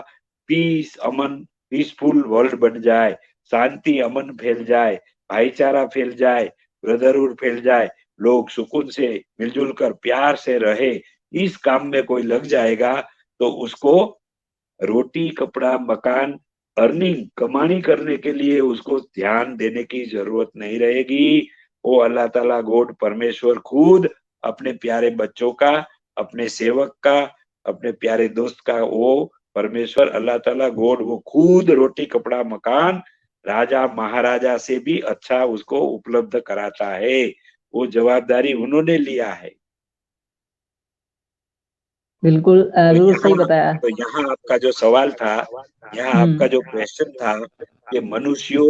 पीस अमन, पीसफुल वर्ल्ड बन जाए, शांति अमन फैल जाए, भाईचारा फैल जाए, ब्रदरहुड फैल जाए, लोग सुकून से मिलजुल कर प्यार से रहे, इस काम में कोई लग जाएगा तो उसको रोटी कपड़ा मकान, अर्निंग कमानी करने के लिए उसको ध्यान देने की जरूरत नहीं रहेगी। वो अल्लाह ताला गॉड परमेश्वर खुद अपने प्यारे बच्चों का, अपने सेवक का, अपने प्यारे दोस्त का, वो परमेश्वर अल्लाह ताला गॉड वो खुद रोटी कपड़ा मकान राजा महाराजा से भी अच्छा उसको उपलब्ध कराता है। वो जवाबदारी उन्होंने लिया है। बिल्कुल तो बिल्कुल सही यहाँ बताया। तो यहाँ आपका जो सवाल था, यहाँ आपका जो क्वेश्चन था कि मनुष्यों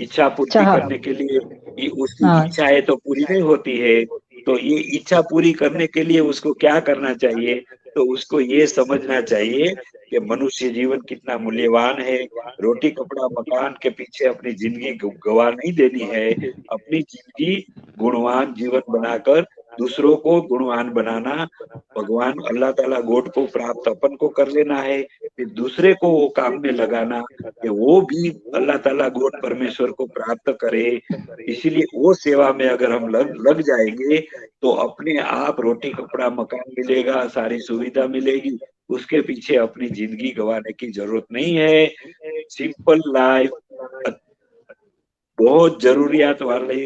इच्छा पूर्ति चाह। करने के लिए, ये उसकी हाँ। इच्छाएं तो पूरी नहीं होती है, तो ये इच्छा पूरी करने के लिए उसको क्या करना चाहिए? तो उसको ये समझना चाहिए कि मनुष्य जीवन कितना मूल्यवान है, रोटी कपड़ा मकान के पीछे अपनी जिंदगी गवा नहीं देनी है, अपनी जिंदगी गुणवान जीवन बनाकर दूसरों को गुणवान बनाना, भगवान अल्लाह ताला गॉड को प्राप्त अपन को कर लेना है, फिर दूसरे को वो काम में लगाना कि वो भी अल्लाह ताला गॉड परमेश्वर को प्राप्त करे। इसीलिए वो सेवा में अगर हम लग लग जाएंगे तो अपने आप रोटी कपड़ा मकान मिलेगा, सारी सुविधा मिलेगी, उसके पीछे अपनी जिंदगी गंवाने की जरूरत नहीं है। सिंपल लाइफ, बहुत जरूरियात वाले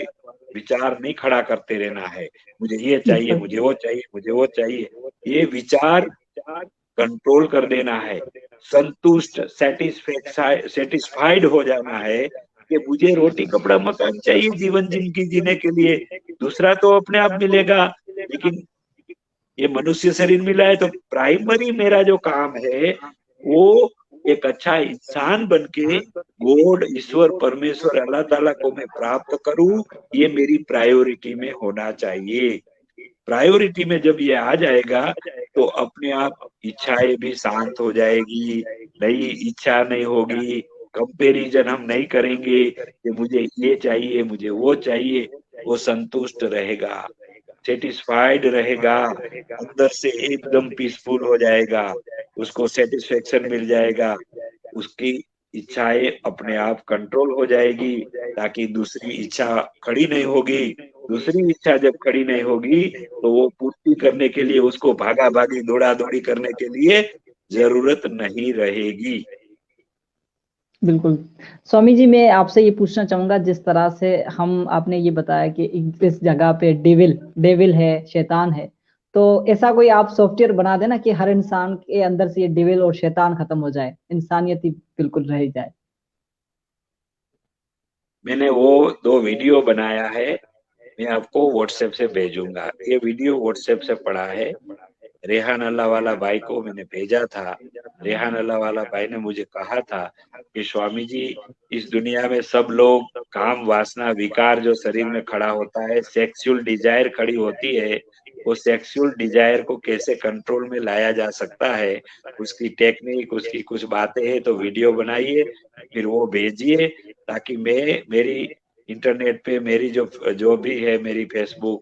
विचार नहीं खड़ा करते रहना है, मुझे ये चाहिए, बिल्कुल। मुझे वो चाहिए, मुझे वो चाहिए, ये विचार कंट्रोल कर देना है। संतुष्ट, सेटिस्फाइड हो जाना है कि मुझे रोटी कपड़ा मकान चाहिए जीवन जिंदगी जीने के लिए, दूसरा तो अपने आप मिलेगा, लेकिन ये मनुष्य शरीर मिला है तो प्राइमरी मेरा जो काम है वो एक अच्छा इंसान बन के गॉड ईश्वर परमेश्वर अल्लाह ताला को मैं प्राप्त करूं, ये मेरी प्रायोरिटी में होना चाहिए। प्रायोरिटी में जब ये आ जाएगा तो अपने आप इच्छाएं भी शांत हो जाएगी, नई इच्छा नहीं होगी, कंपैरिजन हम नहीं करेंगे कि मुझे ये चाहिए मुझे वो चाहिए, वो संतुष्ट रहेगा, सेटिस्फाइड रहेगा, अंदर से एकदम पीसफुल हो जाएगा, उसको सेटिस्फेक्शन मिल जाएगा, उसकी इच्छाएं अपने आप कंट्रोल हो जाएगी, ताकि दूसरी इच्छा खड़ी नहीं होगी। दूसरी इच्छा जब खड़ी नहीं होगी तो वो पूर्ति करने के लिए उसको भागा भागी दौड़ा दौड़ी करने के लिए जरूरत नहीं रहेगी। बिल्कुल। स्वामी जी, मैं आपसे ये पूछना चाहूँगा, जिस तरह से हम आपने ये बताया कि इस जगह पे डेविल डेविल है, शैतान है, तो ऐसा कोई आप सॉफ्टवेयर बना देना कि हर इंसान के अंदर से ये डेविल और शैतान खत्म हो जाए, इंसानियत ही बिल्कुल रह जाए। मैंने वो 2 वीडियो बनाया है, मैं आपको व्हाट्सएप से भेजूंगा। ये वीडियो व्हाट्सएप से पड़ा है, रेहान अल्लाह वाला भाई को मैंने भेजा था। रेहान अल्लाह वाला भाई ने मुझे कहा था कि स्वामी जी, इस दुनिया में सब लोग काम वासना विकार जो शरीर में खड़ा होता है, सेक्सुअल डिजायर खड़ी होती है, वो सेक्सुअल डिजायर को कैसे कंट्रोल में लाया जा सकता है, उसकी टेक्निक, उसकी कुछ बातें हैं, तो वीडियो बनाइए फिर वो भेजिए, ताकि मैं मेरी इंटरनेट पे मेरी जो जो भी है मेरी फेसबुक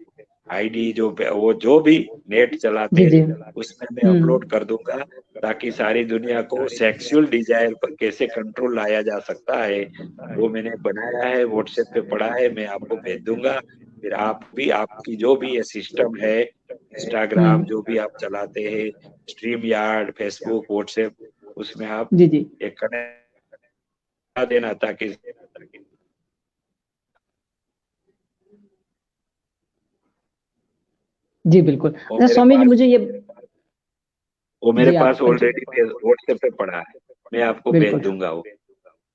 आईडी, जो वो जो भी नेट चलाते जी, हैं जी। उसमें मैं अपलोड कर दूंगा, ताकि सारी दुनिया को सेक्सुअल डिजायर पर कैसे कंट्रोल लाया जा सकता है वो मैंने बनाया है, व्हाट्सएप पे पड़ा है, मैं आपको भेज दूंगा। फिर आप भी, आपकी जो भी ये सिस्टम है, इंस्टाग्राम जो भी आप चलाते हैं, स्ट्रीम यार्ड, फेसबुक, व्हाट्सएप, उसमें आप जी जी एक कनेक्ट देना ताकि जी बिल्कुल। वो अच्छा मेरे स्वामी जी पास मुझे ये, वो मेरे जी पास आप कंटिन्यू। ऑलरेडी व्हाट्सएप पे पड़ा है, मैं आपको भेज बिल्कुल दूंगा वो।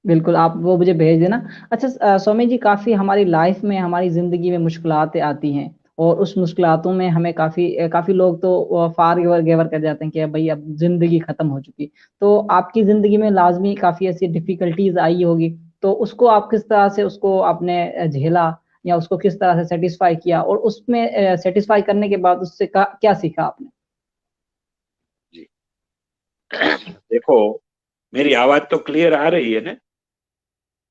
बिल्कुल, आप वो मुझे भेज देना। अच्छा स्वामी जी, काफ़ी हमारी लाइफ में, हमारी ज़िंदगी में मुश्किलातें आती हैं, और उस मुश्किलातों में हमें काफ़ी लोग तो फार गिवर गिवर कर जाते हैं कि भाई अब ज़िंदगी ख़त्म हो चुकी। तो आपकी ज़िंदगी में लाज़मी काफ़ी ऐसी डिफ़िकल्टीज़ आई होगी, तो उसको आप किस तरह से उसको आपने झेला, या उसको किस तरह से सैटिस्फाई किया, और उसमें सैटिस्फाई करने के बाद उससे क्या सीखा आपने? जी देखो, मेरी आवाज तो क्लियर आ रही है ना?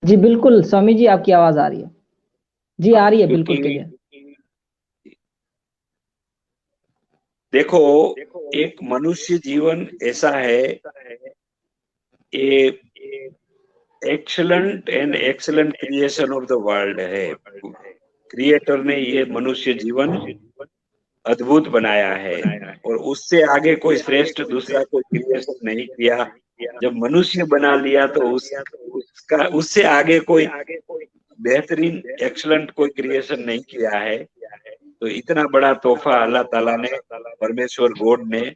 जी बिल्कुल स्वामी जी, आपकी आवाज़ आ रही है। जी हाँ, आ रही है, क्योंकि बिल्कुल क्लियर। देखो, एक मनुष्य जीवन ऐसा है, ये excellent creation of the world है। क्रिएटर ने ये मनुष्य जीवन अद्भुत बनाया है, और उससे आगे कोई श्रेष्ठ दूसरा कोई क्रिएशन नहीं किया। जब मनुष्य बना लिया तो उसका उससे आगे कोई बेहतरीन एक्सलेंट कोई क्रिएशन नहीं किया है। तो इतना बड़ा तोहफा अल्लाह ताला ने, परमेश्वर गॉड ने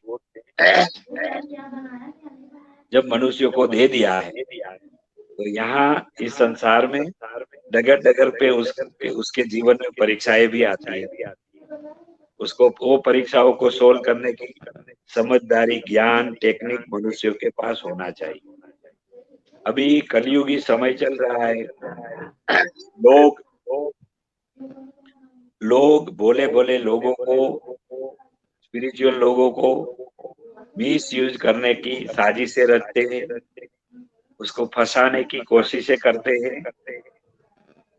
जब मनुष्य को दे दिया है, तो यहाँ इस संसार में डगर डगर पे उसके जीवन में परीक्षाएं भी आती है। उसको वो परीक्षाओं को सोल्व करने की समझदारी, ज्ञान, टेक्निक मनुष्यों के पास होना चाहिए। अभी कलयुगी समय चल रहा है। लोग लोग भोले भोले लोगों को, स्पिरिचुअल लोगों को मिस यूज करने की साजिशें रचते हैं, उसको फंसाने की कोशिशें करते हैं,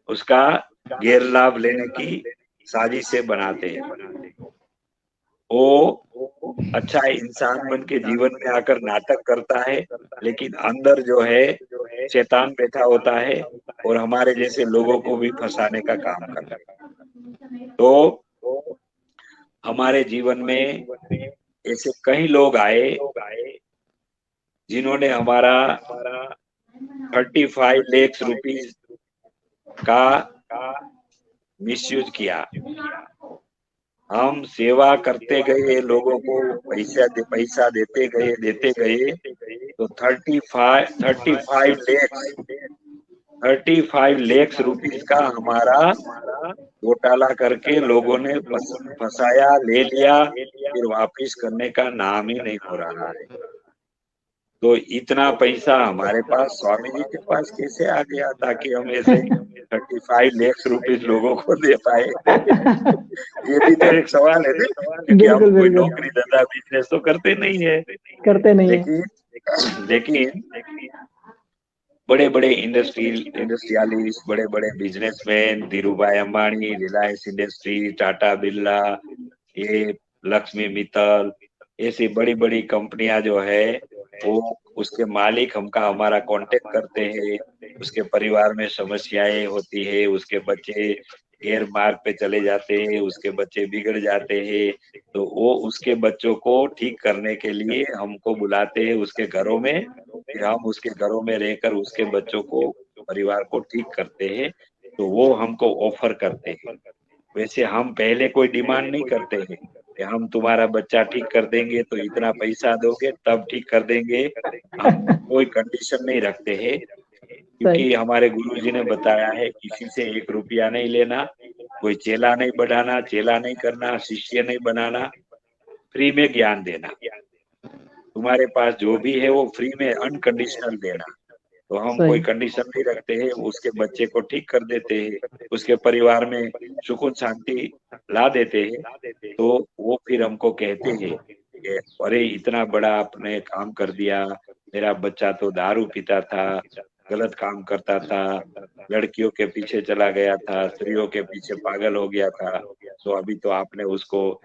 उसका गैर लाभ लेने की साजिशें बनाते हैं। वो अच्छा इंसान बन के जीवन में आकर नाटक करता है, लेकिन अंदर जो है शैतान बैठा होता है, और हमारे जैसे लोगों को भी फंसाने का काम करता है। तो हमारे जीवन में ऐसे कई लोग आए जिन्होंने हमारा 35 लाख रुपीज का मिसयूज किया। हम सेवा करते गए, लोगों को पैसा देते गए, तो 35 लाख रुपीज का हमारा घोटाला करके लोगों ने फंसाया, ले लिया, फिर वापिस करने का नाम ही नहीं हो रहा है। तो इतना पैसा हमारे पास, स्वामी जी के पास कैसे आ गया ताकि हम ऐसे 35 लाख रुपीज लोगों को दे पाए? ये भी तो एक सवाल है ना, क्योंकि हम बिल्कुल कोई बिल्कुल, नौकरी धंधा बिजनेस तो करते नहीं है। करते नहीं है। लेकिन लेकिन बड़े बड़े इंडस्ट्रियलिस्ट, बड़े बड़े बिजनेसमैन, धीरू भाई अंबानी, रिलायंस इंडस्ट्री, टाटा बिरला, ये लक्ष्मी मित्तल, ऐसी बड़ी बड़ी कंपनियां जो है, वो उसके मालिक हमका हमारा कांटेक्ट करते हैं। उसके परिवार में समस्याएं होती है, उसके बच्चे गैर मार्ग पे चले जाते हैं, उसके बच्चे बिगड़ जाते हैं, तो वो उसके बच्चों को ठीक करने के लिए हमको बुलाते हैं उसके घरों में। फिर हम उसके घरों में रहकर उसके बच्चों को, परिवार को ठीक करते हैं। तो वो हमको ऑफर करते हैं। वैसे हम पहले कोई डिमांड नहीं करते हैं कि हम तुम्हारा बच्चा ठीक कर देंगे तो इतना पैसा दोगे तब ठीक कर देंगे। हम कोई कंडीशन नहीं रखते हैं, सही। क्योंकि हमारे गुरुजी ने बताया है किसी से 1 रुपया नहीं लेना, कोई चेला नहीं बढ़ाना, चेला नहीं करना, शिष्य नहीं बनाना, फ्री में ज्ञान देना। तुम्हारे पास जो भी है वो फ्री में अनकंडीशनल देना। तो हम कोई सही। कंडीशन नहीं रखते हैं, उसके बच्चे को ठीक कर देते हैं, उसके परिवार में सुकून शांति ला देते हैं। तो वो फिर हमको कहते हैं कि अरे इतना बड़ा आपने काम कर दिया, मेरा बच्चा तो दारू पीता था, गलत काम करता था, लड़कियों के पीछे चला गया था, स्त्रियों के पीछे पागल हो गया था, तो अभी तो आपने उसको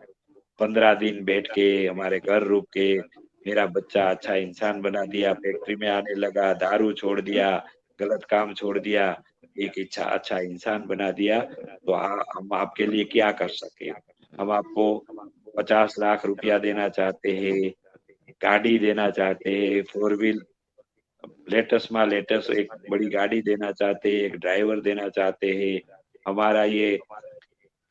15 दिन बैठ के हमारे घर रुक के मेरा बच्चा अच्छा इंसान बना दिया, फैक्ट्री में आने लगा, दारू छोड़ दिया, गलत काम छोड़ दिया। एक अच्छा इंसान बना दिया, तो हम आपके लिए क्या कर सके। हम आपको 50 लाख रुपया देना चाहते हैं, गाड़ी देना चाहते हैं, 4 व्हील लेटेस्ट में लेटेस्ट एक बड़ी गाड़ी देना चाहते हैं, एक ड्राइवर देना चाहते हैं, हमारा ये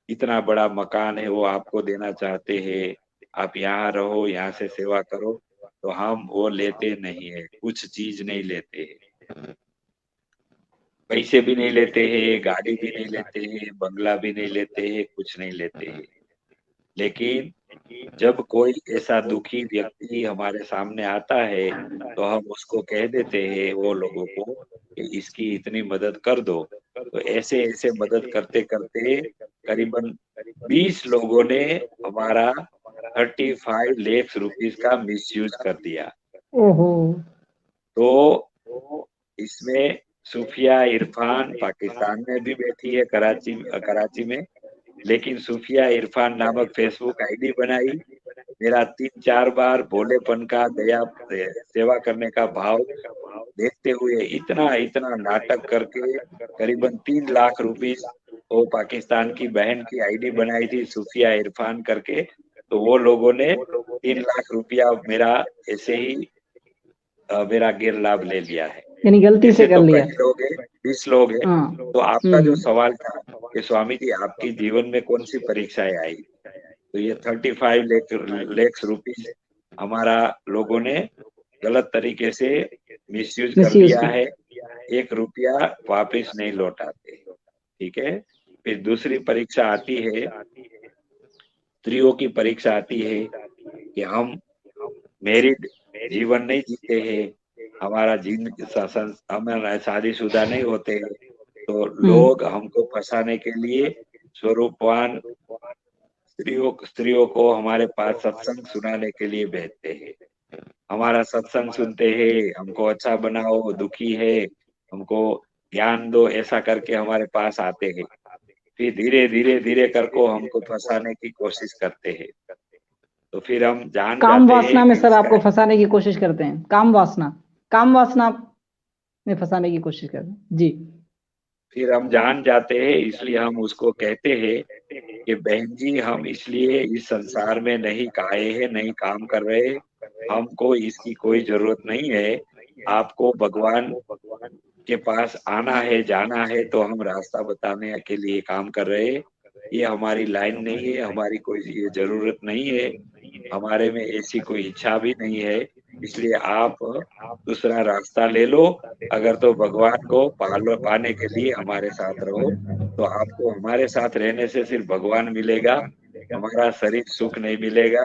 इतना बड़ा मकान है वो आपको देना चाहते हैं, आप यहाँ रहो, यहाँ से सेवा करो। तो हम वो लेते नहीं है, कुछ चीज नहीं लेते हैं, पैसे भी नहीं लेते हैं, गाड़ी भी नहीं लेते हैं, बंगला भी नहीं लेते हैं, कुछ नहीं लेते हैं। लेकिन जब कोई ऐसा दुखी व्यक्ति हमारे सामने आता है, तो हम उसको कह देते हैं वो लोगों को कि इसकी इतनी मदद कर दो। तो ऐसे ऐसे मदद करते करते करीबन 20 लोगों ने हमारा 35 लाख रुपीस का मिसयूज कर दिया। ओहो। तो इसमें सूफिया इरफान पाकिस्तान में भी बैठी है, कराची में। लेकिन सूफिया इरफान नामक फेसबुक आईडी बनाई, मेरा 3-4 बार भोलेपन का, दया, सेवा करने का भाव देखते हुए इतना इतना नाटक करके करीबन 3 लाख रुपीस, वो पाकिस्तान की बहन की आईडी बनाई थी सूफिया इरफान करके, तो वो लोगों ने 3 लाख रुपया मेरा ऐसे ही मेरा गैर लाभ ले लिया है। यानी गलती से ऐसे कर तो लिया। कई लोग हैं, 20 लोग हैं। हाँ। तो आपका जो सवाल था कि स्वामी जी आपकी जीवन में कौन सी परीक्षाएं आई, तो ये 35 लाख रुपीस हमारा लोगों ने गलत तरीके से मिसयूज कर मिसयूज दिया की। है, 1 रुपया वापस नहीं लौटाते। ठीक है। फिर दूसरी परीक्षा आती है, स्त्रियों की परीक्षा आती है कि हम मैरिड जीवन नहीं जीते हैं, हमारा हम शादीशुदा नहीं होते हैं, तो लोग हमको फंसाने के लिए स्वरूपवान स्त्रियों को हमारे पास सत्संग सुनाने के लिए भेजते हैं। हमारा सत्संग सुनते हैं, हमको अच्छा बनाओ, दुखी है, हमको ज्ञान दो, ऐसा करके हमारे पास आते हैं। फिर धीरे धीरे धीरे करके हमको फंसाने की कोशिश करते हैं। तो फिर हम जान काम जाते हैं वासना में कि सर इसका, आपको फंसाने की कोशिश करते हैं। काम वासना में फंसाने की कोशिश करते हैं जी। फिर हम जान जाते हैं, इसलिए हम उसको कहते हैं कि बहन जी हम इसलिए इस संसार में नहीं आए हैं, नहीं काम कर रहे, हमको इसकी कोई जरूरत नहीं है। आपको भगवान के पास आना है, जाना है, तो हम रास्ता बताने के लिए काम कर रहे हैं। ये हमारी लाइन नहीं है, हमारी कोई ये जरूरत नहीं है, हमारे में ऐसी कोई इच्छा भी नहीं है। इसलिए आप दूसरा रास्ता ले लो। अगर तो भगवान को पाने के लिए हमारे साथ रहो, तो आपको हमारे साथ रहने से सिर्फ भगवान मिलेगा, हमारा शरीर सुख नहीं मिलेगा,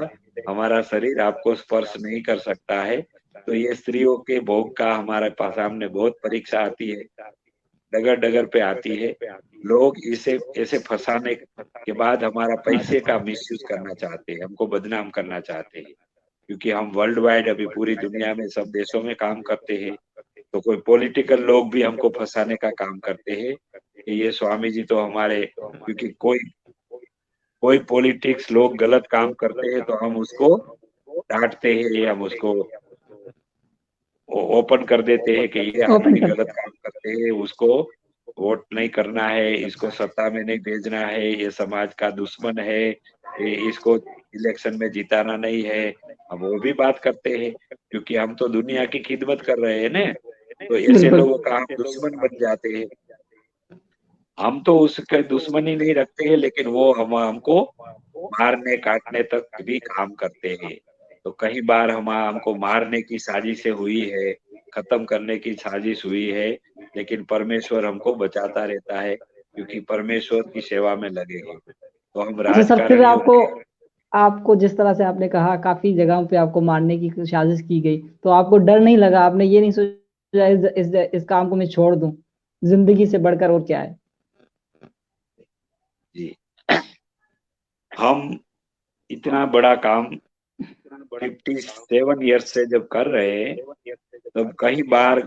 हमारा शरीर आपको स्पर्श नहीं कर सकता है। तो ये स्त्रियों के भोग का हमारे पास सामने बहुत परीक्षा आती है, डगर डगर पे आती है। लोग इसे ऐसे फंसाने के बाद हमारा पैसे का मिसयूज करना चाहते हैं, हमको बदनाम करना चाहते हैं, क्योंकि हम वर्ल्ड वाइड अभी पूरी दुनिया में सब देशों में काम करते हैं। तो कोई पॉलिटिकल लोग भी हमको फंसाने का काम करते हैं कि ये स्वामी जी तो हमारे, क्योंकि कोई कोई पॉलिटिक्स लोग गलत काम करते हैं तो हम उसको डांटते हैं, या हम उसको ओपन कर देते हैं कि ये ओपन आदमी कर। गलत काम करते हैं, उसको वोट नहीं करना है, इसको सत्ता में नहीं भेजना है, ये समाज का दुश्मन है, इसको इलेक्शन में जिताना नहीं है। हम वो भी बात करते हैं, क्योंकि हम तो दुनिया की खिदमत कर रहे हैं ना। तो ऐसे बिल्कुल। लोगों का हम दुश्मन बन जाते हैं। हम तो उसके दुश्मनी नहीं रखते हैं, लेकिन वो हमको मारने काटने तक भी काम करते हैं। तो कई बार हमको मारने की साजिशें हुई है, खत्म करने की साजिश हुई है, लेकिन परमेश्वर हमको बचाता रहता है, क्योंकि परमेश्वर की सेवा में लगे हैं। तो हम अच्छा सर, फिर राजकारणियों आपको के, आपको जिस तरह से आपने कहा काफी जगहों पे आपको मारने की साजिश की गई, तो आपको डर नहीं लगा? आपने ये नहीं सोचा इस काम को मैं छोड़ दूं, जिंदगी से बढ़कर और क्या है? जी, हम इतना बड़ा काम 57 ईयर्स से जब कर रहे हैं, तब कई बार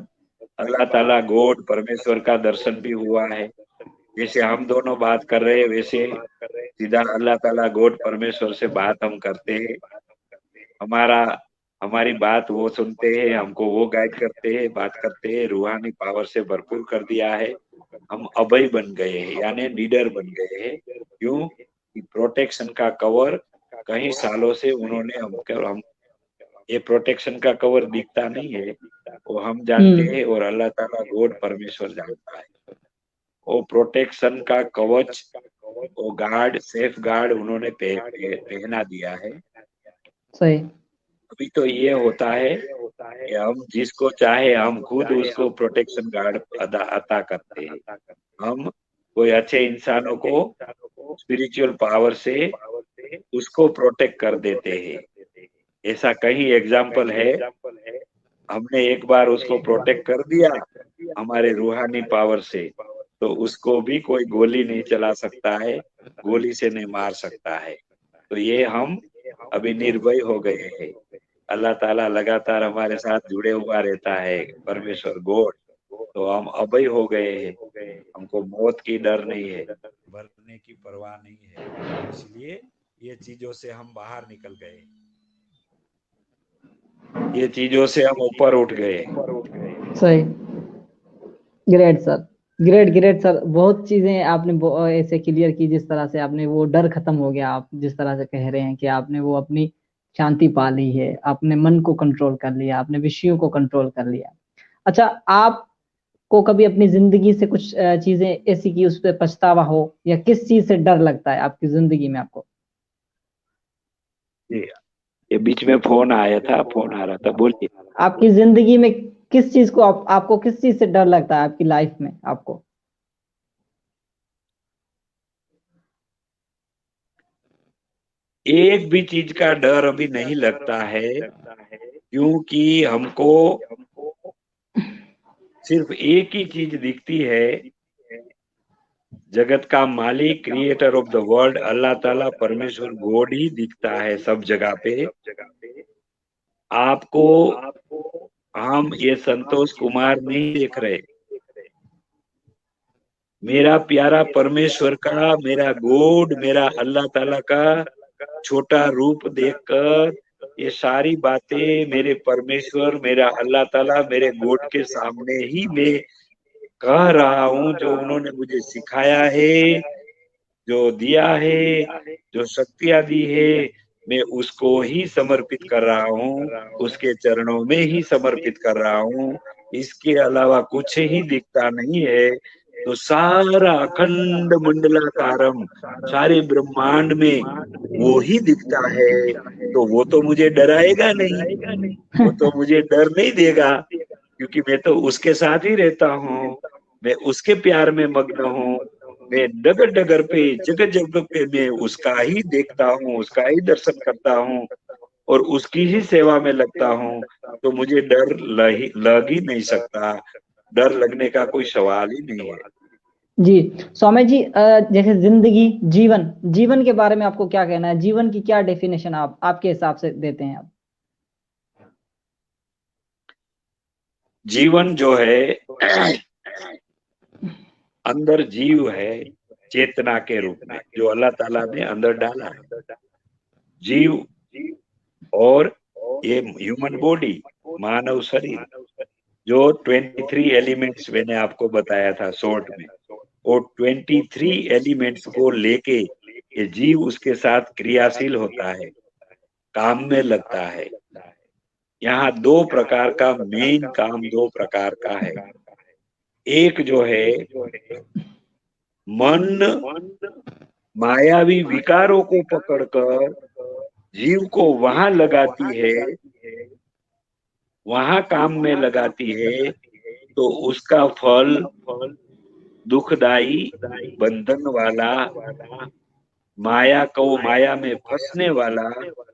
अल्लाह ताला गॉड परमेश्वर का दर्शन भी हुआ है। जैसे हम दोनों बात कर रहे हैं, वैसे सीधा अल्लाह ताला गॉड परमेश्वर से बात हम करते हैं। हमारा हमारी बात वो सुनते हैं, हमको वो गाइड करते हैं, बात करते हैं, रूहानी पावर से भरपूर कर दिया है। हम अभय बन गए हैं, यानी लीडर बन गए हैं। क्यों कि प्रोटेक्शन का कवर कई सालों से उन्होंने हम ये प्रोटेक्शन का कवर दिखता नहीं है, वो हम जानते हैं और अल्लाह ताला गॉड परमेश्वर जानता है। वो प्रोटेक्शन का कवच, वो गार्ड, सेफ गार्ड उन्होंने पहना दिया है। सही। अभी तो ये होता है कि हम जिसको चाहे हम खुद उसको प्रोटेक्शन गार्ड अता करते हैं। हम कोई अच्छे इंसानों को स्पिरिचुअल पावर से उसको प्रोटेक्ट कर देते हैं। ऐसा कई एग्जाम्पल है। हमने एक बार उसको प्रोटेक्ट कर दिया हमारे रूहानी पावर से, तो उसको भी कोई गोली नहीं चला सकता है, गोली से नहीं मार सकता है। तो ये हम अभी निर्भय हो गए हैं। अल्लाह ताला लगातार हमारे साथ जुड़े हुआ रहता है, परमेश्वर गॉड। तो हम अभय हो गए हैं, हमको मौत की डर नहीं है, मरने की परवाह नहीं है, इसलिए ये चीजों से हम बाहर निकल गए, ये चीजों से हम ऊपर उठ गए। सही। Great sir, great great sir, बहुत चीजें आपने ऐसे क्लियर की, जिस तरह से आपने वो डर खत्म हो गया। आप जिस तरह से कह रहे हैं कि आपने वो अपनी शांति पा ली है, आपने मन को कंट्रोल कर लिया, आपने विषयों को कंट्रोल कर लिया। अच्छा, आपको कभी अपनी जिंदगी से कुछ चीजें ऐसी की उस पर पछतावा हो, या किस चीज से डर लगता है आपकी जिंदगी में आपको? ये बीच में फोन आया था, फोन आ रहा था, बोलिए। आपकी जिंदगी में किस चीज को आपको किस चीज से डर लगता है आपकी लाइफ में आपको? एक भी चीज का डर अभी नहीं लगता है, क्योंकि हमको सिर्फ एक ही चीज दिखती है, जगत का मालिक, क्रिएटर ऑफ द वर्ल्ड, अल्लाह ताला परमेश्वर गॉड ही दिखता है सब जगह पे। आपको हम ये संतोष कुमार नहीं देख रहे, मेरा प्यारा परमेश्वर का, मेरा गॉड, मेरा अल्लाह ताला का छोटा रूप देखकर ये सारी बातें मेरे परमेश्वर, मेरा अल्लाह ताला, मेरे गॉड के सामने ही मैं कह रहा हूँ। जो उन्होंने मुझे सिखाया है, जो दिया है, जो शक्तियां दी है, मैं उसको ही समर्पित कर रहा हूँ, उसके चरणों में ही समर्पित कर रहा हूँ। इसके अलावा कुछ ही दिखता नहीं है। तो सारा अखंड मंडलाकारम, सारे ब्रह्मांड में वो ही दिखता है। तो वो तो मुझे डराएगा नहीं, वो तो मुझे डर नहीं देगा, क्योंकि मैं तो उसके साथ ही रहता हूँ, मैं उसके प्यार में मग्न हूँ। मैं डगर डगर पे, जगह जगह पे मैं उसका ही देखता हूँ, उसका ही दर्शन करता हूँ और उसकी ही सेवा में लगता हूँ। तो मुझे डर लग ही नहीं सकता, डर लगने का कोई सवाल ही नहीं है। जी सौम्य जी, जैसे जिंदगी, जीवन, जीवन के बारे में आपको क्या कहना है? जीवन की क्या डेफिनेशन आप आपके हिसाब से देते हैं आप? जीवन जो है अंदर जीव है, चेतना के रूप में जो अल्लाह ताला ने अंदर डाला है, जीव। और ये ह्यूमन बॉडी, मानव शरीर, जो 23 एलिमेंट्स मैंने आपको बताया था शॉर्ट में, और 23 एलिमेंट्स को लेके ये जीव उसके साथ क्रियाशील होता है, काम में लगता है। यहाँ दो प्रकार का मेन काम, दो प्रकार का है। एक जो है मन मायावी विकारों को पकड़कर जीव को वहां लगाती है, वहां काम में लगाती है, तो उसका फल दुखदाई, बंधन वाला, माया को, माया में फंसने वाला,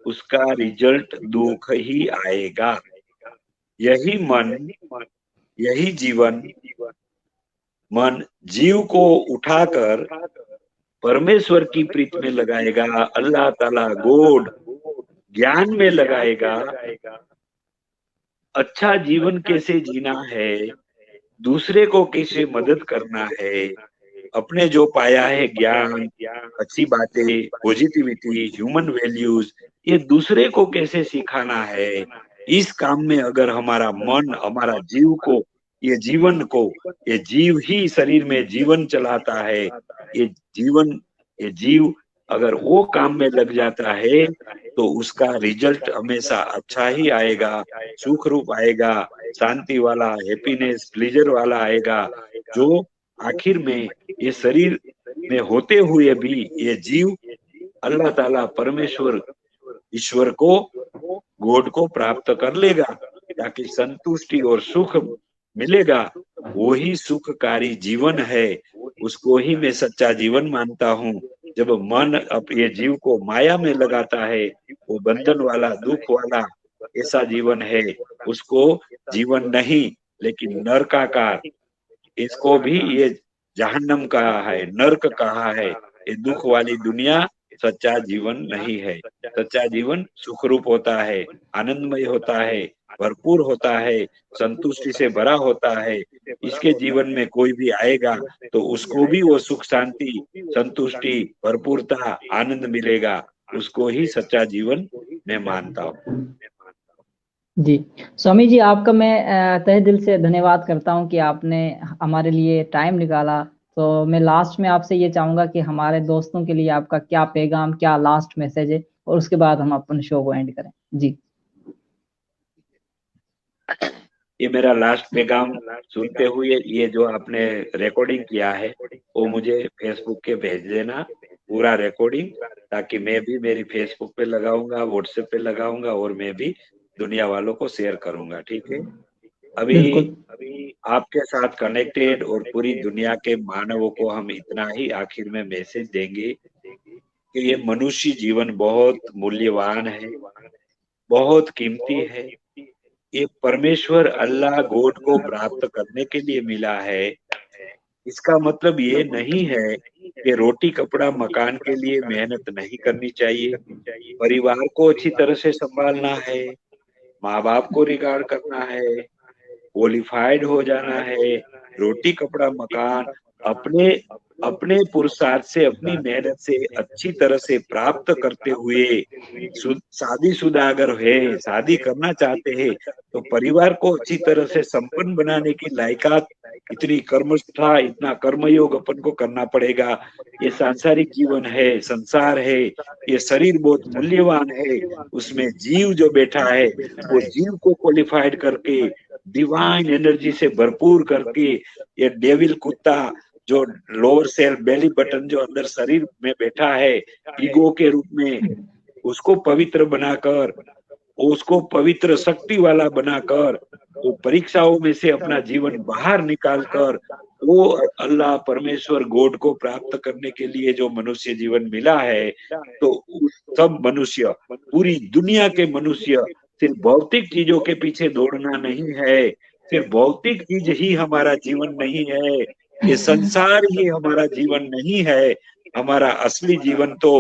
उसका रिजल्ट दुख ही आएगा। यही मन, यही जीवन, मन जीव को उठाकर परमेश्वर की प्रीति में लगाएगा, अल्लाह ताला गॉड ज्ञान में लगाएगा। अच्छा जीवन कैसे जीना है, दूसरे को कैसे मदद करना है, अपने जो पाया है ज्ञान, अच्छी बातें, पॉजिटिविटी, ह्यूमन वैल्यूज, ये दूसरे को कैसे सिखाना है, इस काम में अगर हमारा मन, हमारा जीव को ये जीवन को, ये जीव ही शरीर में जीवन चलाता है। ये जीवन, ये जीव अगर वो काम में लग जाता है तो उसका रिजल्ट हमेशा अच्छा ही आएगा, सुख रूप आएगा, शांति वाला, हैप्पीनेस, प्लेजर वाला आएगा, जो आखिर में ये शरीर में होते हुए भी ये जीव अल्लाह ताला परमेश्वर ईश्वर को, गॉड को प्राप्त कर लेगा, ताकि संतुष्टि और सुख मिलेगा। वो ही सुखकारी जीवन है, उसको ही मैं सच्चा जीवन मानता हूँ। जब मन अब ये जीव को माया में लगाता है, वो बंधन वाला, दुख वाला ऐसा जीवन है, उसको जीवन नहीं लेकिन नरकाकार, इसको भी ये जहन्नम कहा है, नर्क कहा है। ये दुख वाली दुनिया सच्चा जीवन नहीं है। सच्चा जीवन सुखरूप होता है, आनंदमय होता है, भरपूर होता है, संतुष्टि से भरा होता है। इसके जीवन में कोई भी आएगा तो उसको भी वो सुख, शांति, संतुष्टि, भरपूरता, आनंद मिलेगा। उसको ही सच्चा जीवन मैं मानता हूँ। जी स्वामी जी, आपका मैं तहे दिल से धन्यवाद करता हूं कि आपने हमारे लिए टाइम निकाला। तो मैं लास्ट में आपसे ये चाहूंगा कि हमारे दोस्तों के लिए आपका क्या पैगाम, क्या लास्ट मैसेज है, और उसके बाद हम अपन शो को एंड करें। जी। ये मेरा लास्ट पैगाम सुनते हुए, ये जो आपने रिकॉर्डिंग किया है वो मुझे फेसबुक के भेज देना, पूरा रिकॉर्डिंग, ताकि मैं भी मेरी फेसबुक पे लगाऊंगा, व्हाट्सएप पे लगाऊंगा, और मैं भी दुनिया वालों को शेयर करूंगा। ठीक है। बिल्कुल। अभी आपके साथ कनेक्टेड और पूरी दुनिया के मानवों को हम इतना ही आखिर में मैसेज देंगे कि ये मनुष्य जीवन बहुत मूल्यवान है, बहुत कीमती है। ये परमेश्वर अल्लाह गॉड को प्राप्त करने के लिए मिला है। इसका मतलब ये नहीं है कि रोटी कपड़ा मकान के लिए मेहनत नहीं करनी चाहिए। परिवार को अच्छी तरह से संभालना है, माँ बाप को रिगार्ड करना है, क्वालिफाइड हो जाना है, रोटी कपड़ा मकान अपने अपने पुरुषार्थ से, अपनी मेहनत से अच्छी तरह से प्राप्त करते हुए, शादीशुदा अगर है, शादी करना चाहते हैं, तो परिवार को अच्छी तरह से संपन्न बनाने की लायकात, इतनी कर्मष्ठता, इतना कर्मयोग अपन को करना पड़ेगा। ये सांसारिक जीवन है, संसार है, ये शरीर बहुत मूल्यवान है। उसमें जीव जो बैठा है, वो जीव को क्वालिफाइड करके, डिवाइन एनर्जी से भरपूर करके, ये डेविल कुत्ता जो लोअर सेल बेली बटन जो अंदर शरीर में बैठा है ईगो के रूप में, उसको पवित्र बनाकर, उसको पवित्र शक्ति वाला बनाकर, वो परीक्षाओं में से अपना जीवन बाहर निकालकर, वो अल्लाह परमेश्वर गॉड को प्राप्त करने के लिए जो मनुष्य जीवन मिला है, तो सब मनुष्य, पूरी दुनिया के मनुष्य, सिर्फ भौतिक चीजों के पीछे दौड़ना नहीं है, सिर्फ भौतिक चीज ही हमारा जीवन नहीं है, ये संसार ही हमारा जीवन नहीं है। हमारा असली जीवन तो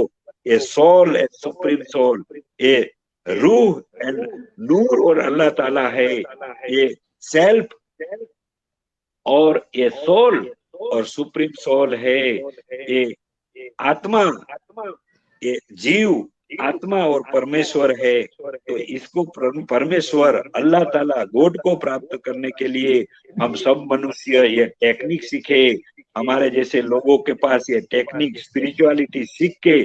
ये सोल एंड सुप्रीम सोल, ये रूह एंड नूर और अल्लाह ताला है। ये सेल्फ और ये सोल और सुप्रीम सोल है, ये आत्मा, ये जीव आत्मा और परमेश्वर है। तो इसको परमेश्वर अल्लाह ताला गॉड को प्राप्त करने के लिए हम सब मनुष्य ये टेक्निक सीखे। हमारे जैसे लोगों के पास ये टेक्निक, स्पिरिचुअलिटी सीख के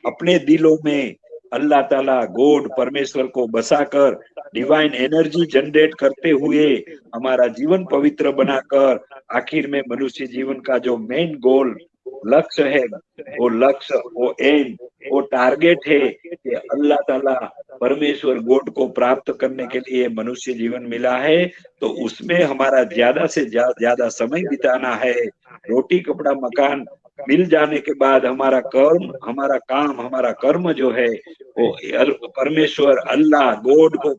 अपने दिलों में अल्लाह ताला गॉड परमेश्वर को बसाकर, डिवाइन एनर्जी जनरेट करते हुए, हमारा जीवन पवित्र बनाकर, आखिर में मनुष्य जीवन का जो मेन गोल, लक्ष्य है, वो लक्ष्य, वो एम, वो टारगेट है कि अल्लाह ताला परमेश्वर गॉड को प्राप्त करने के लिए मनुष्य जीवन मिला है, तो उसमें हमारा ज्यादा से ज्यादा समय बिताना है। रोटी कपड़ा मकान मिल जाने के बाद हमारा कर्म, हमारा काम, हमारा कर्म जो है वो परमेश्वर अल्लाह गॉड को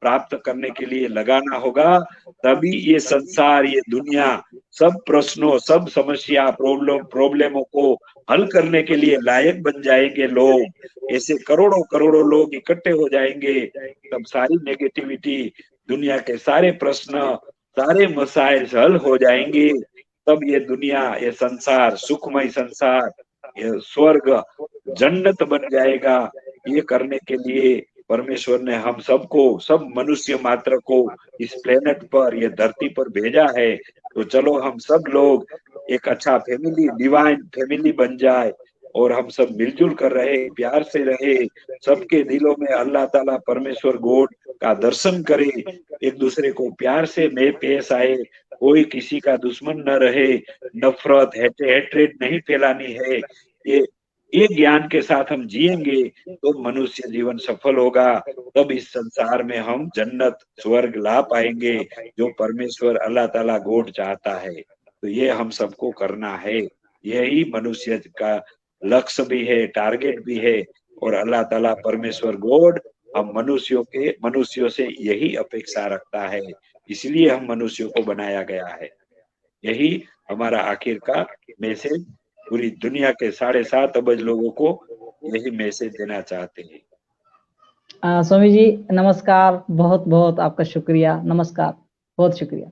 प्राप्त करने के लिए लगाना होगा। तभी ये संसार, ये दुनिया सब प्रश्नों, सब समस्या, प्रॉब्लमों को हल करने के लिए लायक बन जाएंगे लोग। ऐसे करोड़ों करोड़ों लोग इकट्ठे हो जाएंगे, तब सारी नेगेटिविटी, दुनिया के सारे प्रश्न, सारे मसाइल हल हो जाएंगे। तब ये दुनिया, ये संसार सुखमय संसार, ये स्वर्ग, जन्नत बन जाएगा। ये करने के लिए परमेश्वर ने हम सबको, सब मनुष्य मात्र को इस प्लेनेट पर, ये धरती पर भेजा है। तो चलो हम सब लोग एक अच्छा फैमिली, डिवाइन फैमिली बन जाए और हम सब मिलजुल कर रहे, प्यार से रहे, सबके दिलों में अल्लाह ताला परमेश्वर गॉड का दर्शन करे, एक दूसरे को प्यार से में पेश आए, कोई किसी का दुश्मन न रहे, नफरत हेट्रेड नहीं फैलानी है। ये ज्ञान के साथ हम जिएंगे तो मनुष्य जीवन सफल होगा, तब इस संसार में हम जन्नत स्वर्ग ला पाएंगे जो परमेश्वर अल्लाह ताला गॉड चाहता है। तो ये हम सबको करना है, यही मनुष्य का लक्ष्य भी है, टारगेट भी है। और अल्लाह ताला परमेश्वर गॉड हम मनुष्यों से यही अपेक्षा रखता है, इसलिए हम मनुष्यों को बनाया गया है। यही हमारा आखिर का मैसेज पूरी दुनिया के 7.5 अरब लोगों को यही मैसेज देना चाहते हैं। स्वामी जी नमस्कार, बहुत बहुत आपका शुक्रिया, नमस्कार, बहुत शुक्रिया।